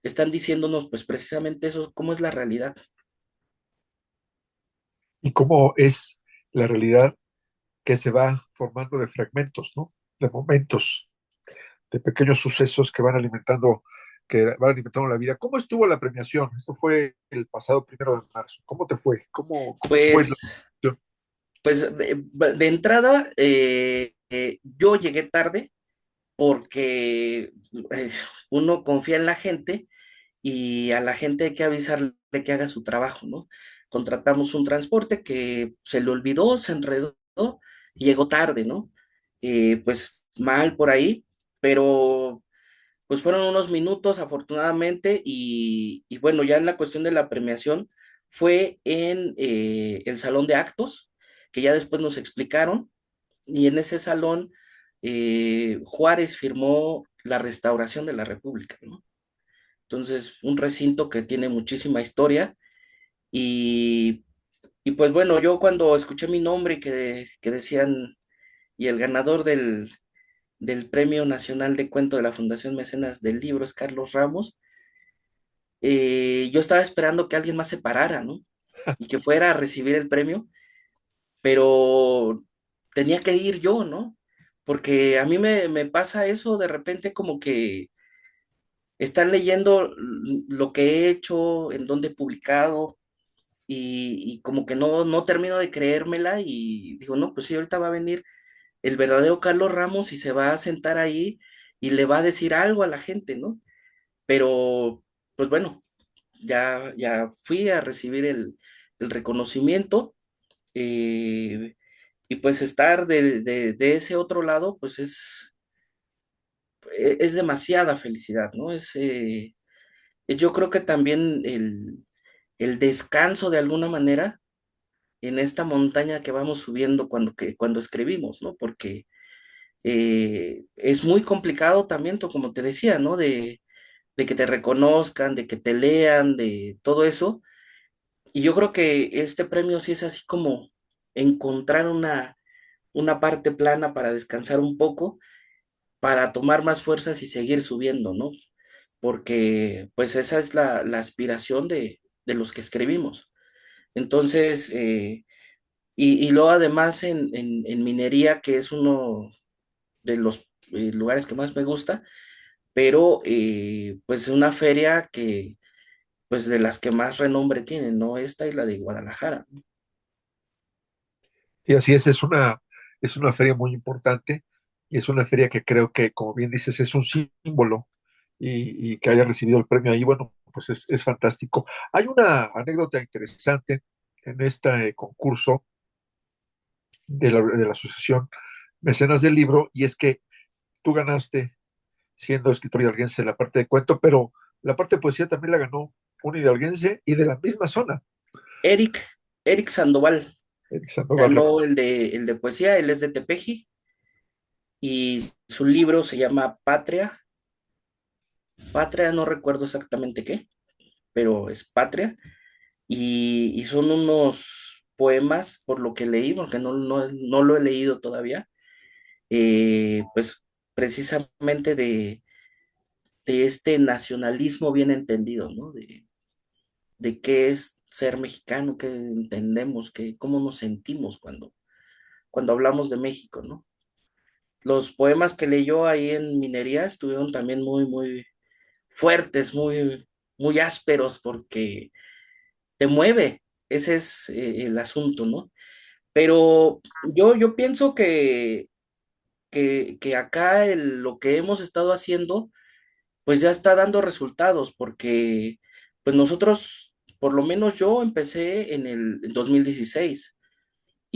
están diciéndonos pues precisamente eso, cómo es la realidad. Y cómo es la realidad que se va formando de fragmentos, ¿no? De momentos, de pequeños sucesos que van alimentando la vida. ¿Cómo estuvo la premiación? Esto fue el pasado 1 de marzo. ¿Cómo te fue? ¿Cómo fue la Pues, premiación? pues de entrada, yo llegué tarde porque eh, uno confía en la gente y a la gente hay que avisarle que haga su trabajo, ¿no? Contratamos un transporte que se le olvidó, se enredó y llegó tarde, ¿no? Pues mal por ahí, pero pues fueron unos minutos afortunadamente y bueno, ya en la cuestión de la premiación fue en el salón de actos, que ya después nos explicaron, y en ese salón Juárez firmó la restauración de la República, ¿no? Entonces, un recinto que tiene muchísima historia y, y pues bueno, yo cuando escuché mi nombre y que decían, y el ganador del Premio Nacional de Cuento de la Fundación Mecenas del Libro es Carlos Ramos, yo estaba esperando que alguien más se parara, ¿no? Y que fuera a recibir el premio, pero tenía que ir yo, ¿no? Porque a mí me pasa eso de repente como que están leyendo lo que he hecho, en dónde he publicado, y como que no termino de creérmela y digo, no, pues sí, ahorita va a venir el verdadero Carlos Ramos y se va a sentar ahí y le va a decir algo a la gente, ¿no? Pero, pues bueno, ya fui a recibir el reconocimiento, eh, y pues estar de ese otro lado, pues es demasiada felicidad, ¿no? Yo creo que también el descanso de alguna manera en esta montaña que vamos subiendo cuando escribimos, ¿no? Porque es muy complicado también, como te decía, ¿no? De que te reconozcan, de que te lean, de todo eso. Y yo creo que este premio sí es así como encontrar una parte plana para descansar un poco, para tomar más fuerzas y seguir subiendo, ¿no? Porque pues esa es la aspiración de los que escribimos. Entonces, y luego además en minería, que es uno de los lugares que más me gusta, pero pues una feria que, pues de las que más renombre tienen, ¿no? Esta y la de Guadalajara. Y así es una feria muy importante y es una feria que creo que, como bien dices, es un símbolo y que haya recibido el premio ahí, bueno, pues es fantástico. Hay una anécdota interesante en este concurso de la Asociación Mecenas del Libro y es que tú ganaste siendo escritor hidalguense la parte de cuento, pero la parte de poesía también la ganó un hidalguense y de la misma zona, Eric, Eric Sandoval Eric Sandoval. ganó el de poesía, él es de Tepeji, y su libro se llama Patria. Patria, no recuerdo exactamente qué, pero es Patria. Y son unos poemas, por lo que leí, porque no lo he leído todavía, pues precisamente de este nacionalismo bien entendido, ¿no? De qué es ser mexicano, qué entendemos, cómo nos sentimos cuando hablamos de México, ¿no? Los poemas que leyó ahí en Minería estuvieron también muy, muy fuertes, muy ásperos, porque te mueve, ese es el asunto, ¿no? Pero yo pienso que acá lo que hemos estado haciendo, pues ya está dando resultados, porque pues nosotros, por lo menos yo empecé en 2016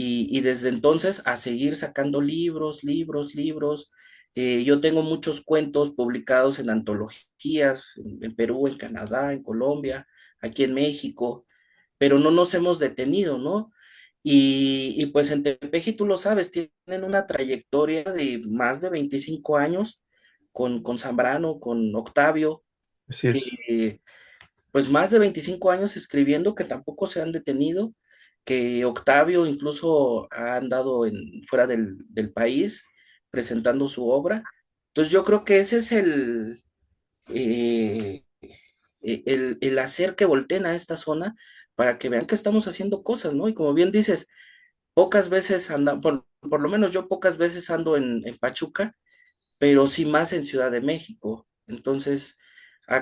y desde entonces a seguir sacando libros, libros, libros. Yo tengo muchos cuentos publicados en antologías en Perú, en Canadá, en Colombia, aquí en México, pero no nos hemos detenido, ¿no? Y pues en Tepeji, tú lo sabes, tienen una trayectoria de más de 25 años con Zambrano, con Octavio, Así es. eh, pues más de 25 años escribiendo que tampoco se han detenido, que Octavio incluso ha andado fuera del país presentando su obra. Entonces yo creo que ese es eh, el hacer que volteen a esta zona para que vean que estamos haciendo cosas, ¿no? Y como bien dices, pocas veces andan, por lo menos yo pocas veces ando en Pachuca, pero sí más en Ciudad de México. Entonces,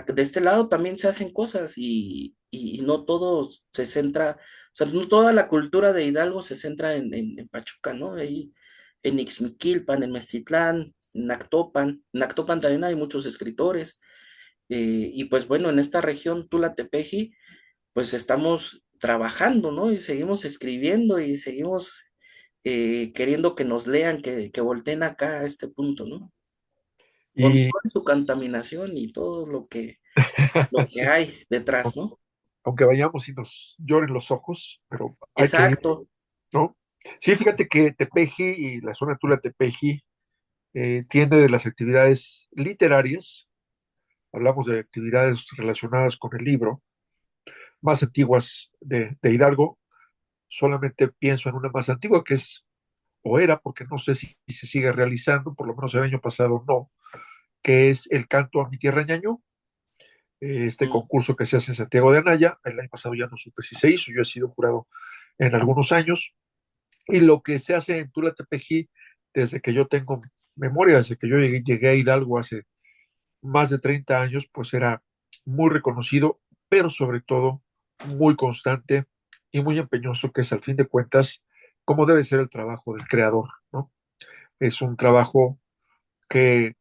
de este lado también se hacen cosas y no todo se centra, o sea, no toda la cultura de Hidalgo se centra en Pachuca, ¿no? Ahí en Ixmiquilpan, en Mestitlán, en Actopan también hay muchos escritores. Y pues bueno, en esta región, Tula-Tepeji, pues estamos trabajando, ¿no? Y seguimos escribiendo y seguimos queriendo que nos lean, que volteen acá a este punto, ¿no? Con Y toda su contaminación y todo lo que sí, hay detrás, ¿no? aunque vayamos y nos lloren los ojos, pero hay que ir, Exacto. ¿no? Sí, fíjate que Tepeji y la zona Tula Tepeji tiene de las actividades literarias, hablamos de actividades relacionadas con el libro, más antiguas de Hidalgo, solamente pienso en una más antigua que es, o era, porque no sé si se sigue realizando, por lo menos el año pasado no, que es el canto a mi tierra ñaño, este Mm, concurso que se hace en Santiago de Anaya. El año pasado ya no supe si se hizo, yo he sido jurado en algunos años. Y lo que se hace en Tula Tepeji, desde que yo tengo memoria, desde que yo llegué a Hidalgo hace más de 30 años, pues era muy reconocido, pero sobre todo muy constante y muy empeñoso, que es al fin de cuentas como debe ser el trabajo del creador, ¿no? Es un trabajo que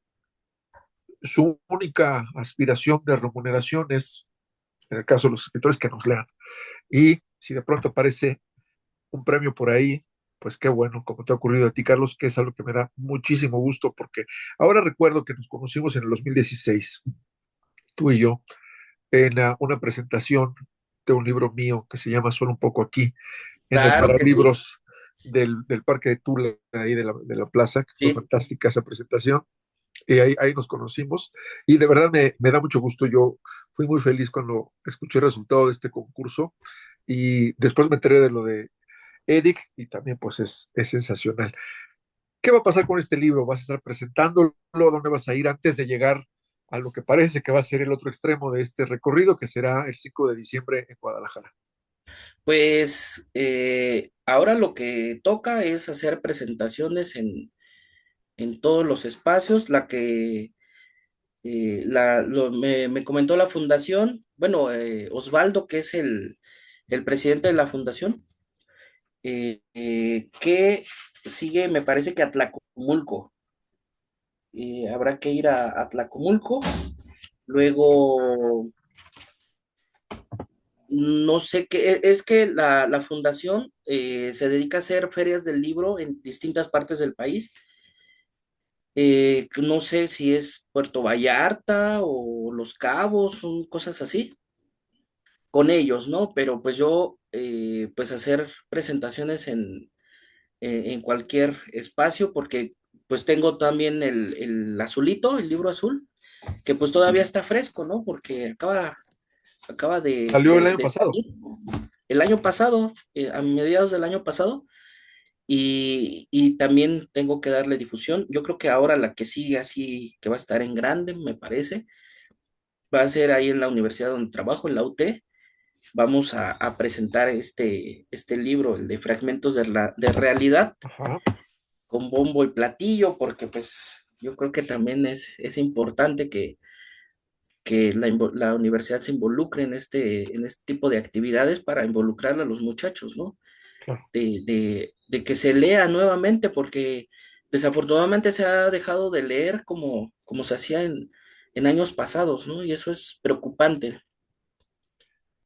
su única aspiración de remuneración es, en el caso de los escritores, que nos lean. Y si de pronto aparece un premio por ahí, pues qué bueno, como te ha ocurrido a ti, Carlos, que es algo que me da muchísimo gusto, porque ahora recuerdo que nos conocimos en el 2016, tú y yo, en una presentación de un libro mío que se llama Solo un poco aquí, en el Claro que sí, Paralibros del Parque de Tula, ahí de la plaza, que fue sí. fantástica esa presentación. Y ahí nos conocimos y de verdad me da mucho gusto. Yo fui muy feliz cuando escuché el resultado de este concurso y después me enteré de lo de Eric y también pues es sensacional. ¿Qué va a pasar con este libro? ¿Vas a estar presentándolo? ¿Dónde vas a ir antes de llegar a lo que parece que va a ser el otro extremo de este recorrido, que será el 5 de diciembre en Guadalajara? Pues ahora lo que toca es hacer presentaciones en todos los espacios. La que me comentó la fundación, bueno, Osvaldo, que es el presidente de la fundación, que sigue, me parece que a Tlacomulco. Habrá que ir a Tlacomulco. Luego, no sé qué, es que la fundación se dedica a hacer ferias del libro en distintas partes del país. No sé si es Puerto Vallarta o Los Cabos, son cosas así, con ellos, ¿no? Pero pues yo, pues hacer presentaciones en cualquier espacio, porque pues tengo también el azulito, el libro azul, que pues todavía está fresco, ¿no? Porque acaba Salió el año de pasado. salir el año pasado, a mediados del año pasado, y también tengo que darle difusión. Yo creo que ahora la que sigue así, que va a estar en grande, me parece, va a ser ahí en la universidad donde trabajo, en la UT. Vamos a presentar este libro, el de Fragmentos de Realidad, Ajá. con bombo y platillo, porque pues yo creo que también es importante que la universidad se involucre en este tipo de actividades para involucrar a los muchachos, ¿no? Claro. De que se lea nuevamente, porque desafortunadamente se ha dejado de leer como se hacía en años pasados, ¿no? Y eso es preocupante.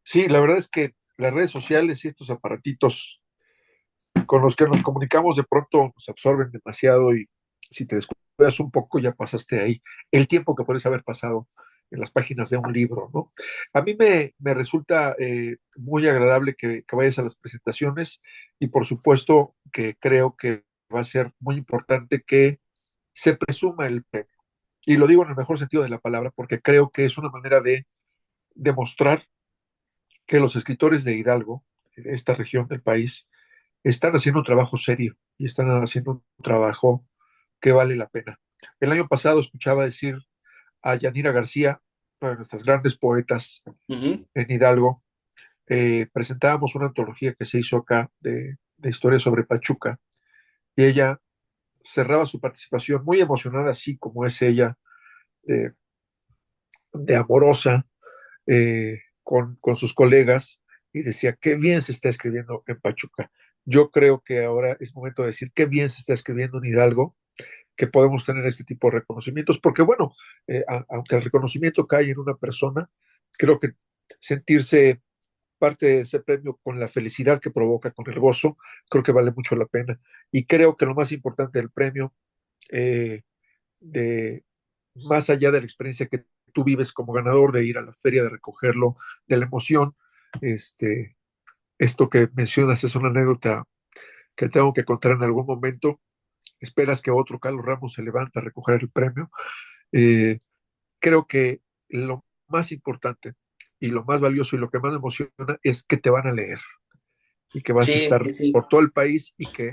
Sí, la verdad es que las redes sociales y estos aparatitos con los que nos comunicamos de pronto nos absorben demasiado y si te descuidas un poco ya pasaste ahí el tiempo que puedes haber pasado en las páginas de un libro, ¿no? A mí me resulta muy agradable que vayas a las presentaciones y por supuesto que creo que va a ser muy importante que se presuma el premio. Y lo digo en el mejor sentido de la palabra porque creo que es una manera de demostrar que los escritores de Hidalgo, de esta región del país, están haciendo un trabajo serio y están haciendo un trabajo que vale la pena. El año pasado escuchaba decir a Yanira García, una de nuestras grandes poetas Ujú. en Hidalgo, presentábamos una antología que se hizo acá de historias sobre Pachuca y ella cerraba su participación muy emocionada, así como es ella, de, de amorosa, con sus colegas y decía, qué bien se está escribiendo en Pachuca. Yo creo que ahora es momento de decir qué bien se está escribiendo en Hidalgo, que podemos tener este tipo de reconocimientos, porque bueno, aunque el reconocimiento cae en una persona, creo que sentirse parte de ese premio con la felicidad que provoca, con el gozo, creo que vale mucho la pena. Y creo que lo más importante del premio, eh, de más allá de la experiencia que tú vives como ganador, de ir a la feria, de recogerlo, de la emoción, este, esto que mencionas es una anécdota que tengo que contar en algún momento. Esperas que otro Carlos Ramos se levante a recoger el premio. Eh, Creo que lo más importante y lo más valioso y lo que más me emociona es que te van a leer y que vas a Sí, estar sí, sí. por todo el país y que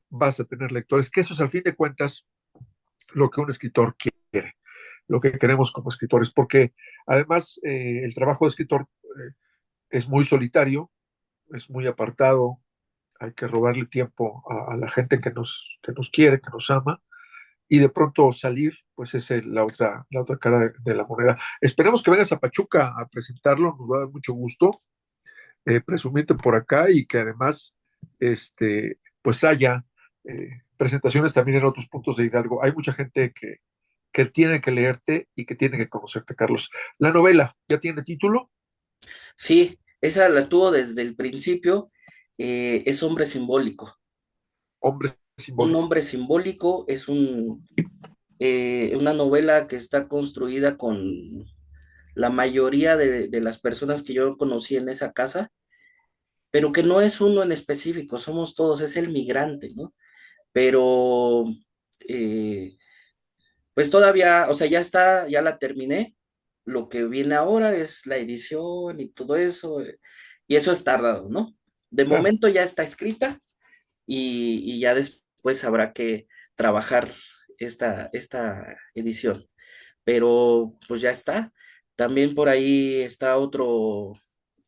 vas a tener lectores, que eso es al fin de cuentas lo que un escritor quiere, lo que queremos como escritores, porque además el trabajo de escritor es muy solitario, es muy apartado, hay que robarle tiempo a la gente que nos quiere, que nos ama, y de pronto salir, pues es la otra cara de la moneda. Esperemos que vengas a Pachuca a presentarlo, nos va a dar mucho gusto presumirte por acá y que además, pues haya presentaciones también en otros puntos de Hidalgo. Hay mucha gente que tiene que leerte y que tiene que conocerte, Carlos. La novela, ¿ya tiene título? Sí, esa la tuvo desde el principio, es Hombre Simbólico. Hombre Un simbólico. hombre simbólico es una novela que está construida con la mayoría de las personas que yo conocí en esa casa, pero que no es uno en específico, somos todos, es el migrante, ¿no? Pero, eh, pues todavía, o sea, ya está, ya la terminé. Lo que viene ahora es la edición y todo eso, y eso es tardado, ¿no? De Claro, momento ya está escrita y ya después habrá que trabajar esta edición. Pero pues ya está. También por ahí está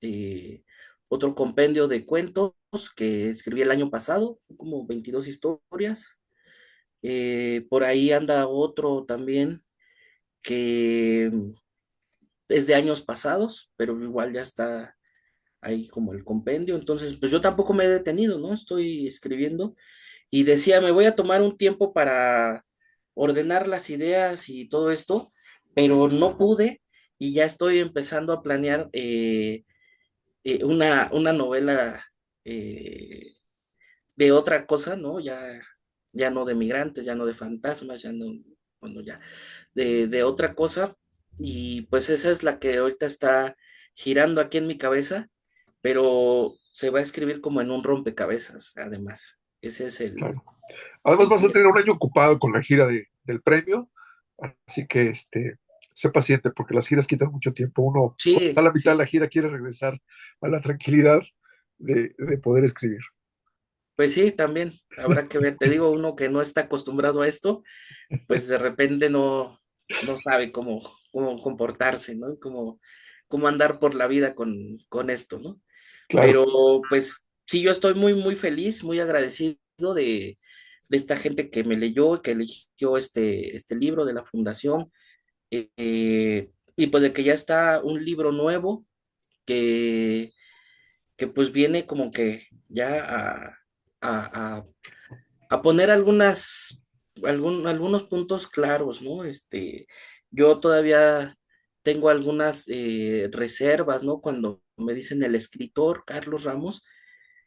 eh, otro compendio de cuentos que escribí el año pasado, son como 22 historias. Por ahí anda otro también que es de años pasados, pero igual ya está ahí como el compendio. Entonces, pues yo tampoco me he detenido, ¿no? Estoy escribiendo y decía, me voy a tomar un tiempo para ordenar las ideas y todo esto, pero no pude y ya estoy empezando a planear una novela eh, de otra cosa, ¿no? Ya no de migrantes, ya no de fantasmas, ya no, bueno, ya de otra cosa. Y pues esa es la que ahorita está girando aquí en mi cabeza, pero se va a escribir como en un rompecabezas, además. Ese es claro. Además el vas a tener un proyecto. año ocupado con la gira del premio, así que sé paciente porque las giras quitan mucho tiempo. Uno, cuando está a Sí, la mitad sí, de la gira, quiere regresar a la tranquilidad de poder escribir. pues sí, también habrá que ver. Te digo, uno que no está acostumbrado a esto, pues de repente no sabe cómo comportarse, ¿no? Cómo andar por la vida con esto, ¿no? Claro, Pero pues sí, yo estoy muy, muy feliz, muy agradecido de esta gente que me leyó, que eligió este libro de la fundación, y pues de que ya está un libro nuevo que, que pues viene como que ya a, a poner algunos puntos claros, ¿no? Yo todavía tengo algunas reservas, ¿no? Cuando me dicen el escritor Carlos Ramos,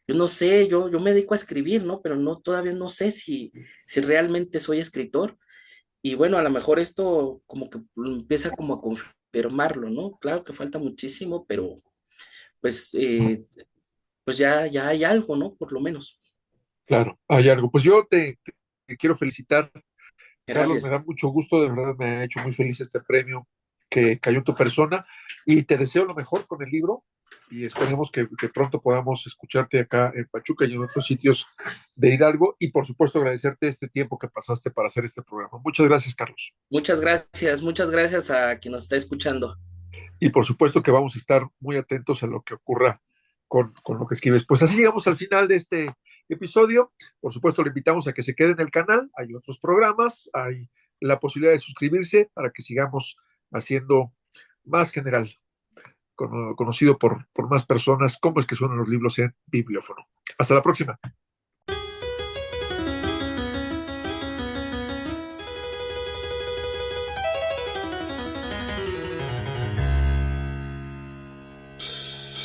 yo no sé, yo me dedico a escribir, ¿no? Pero no, todavía no sé si realmente soy escritor. Y bueno, a lo mejor esto como que empieza como a confirmarlo, ¿no? Claro que falta muchísimo, pero pues, pues ya hay algo, ¿no? Por lo menos. claro, hay algo. Pues yo te quiero felicitar, Carlos, me Gracias. da mucho gusto, de verdad me ha hecho muy feliz este premio que cayó en tu persona y te deseo lo mejor con el libro y esperemos que pronto podamos escucharte acá en Pachuca y en otros sitios de Hidalgo y por supuesto agradecerte este tiempo que pasaste para hacer este programa. Muchas gracias, Carlos. Muchas gracias a quien nos está escuchando. Y por supuesto que vamos a estar muy atentos a lo que ocurra con lo que escribes. Pues así llegamos al final de este episodio. Por supuesto, le invitamos a que se quede en el canal. Hay otros programas, hay la posibilidad de suscribirse para que sigamos haciendo más general, conocido por más personas, cómo es que suenan los libros en bibliófono. Hasta la próxima.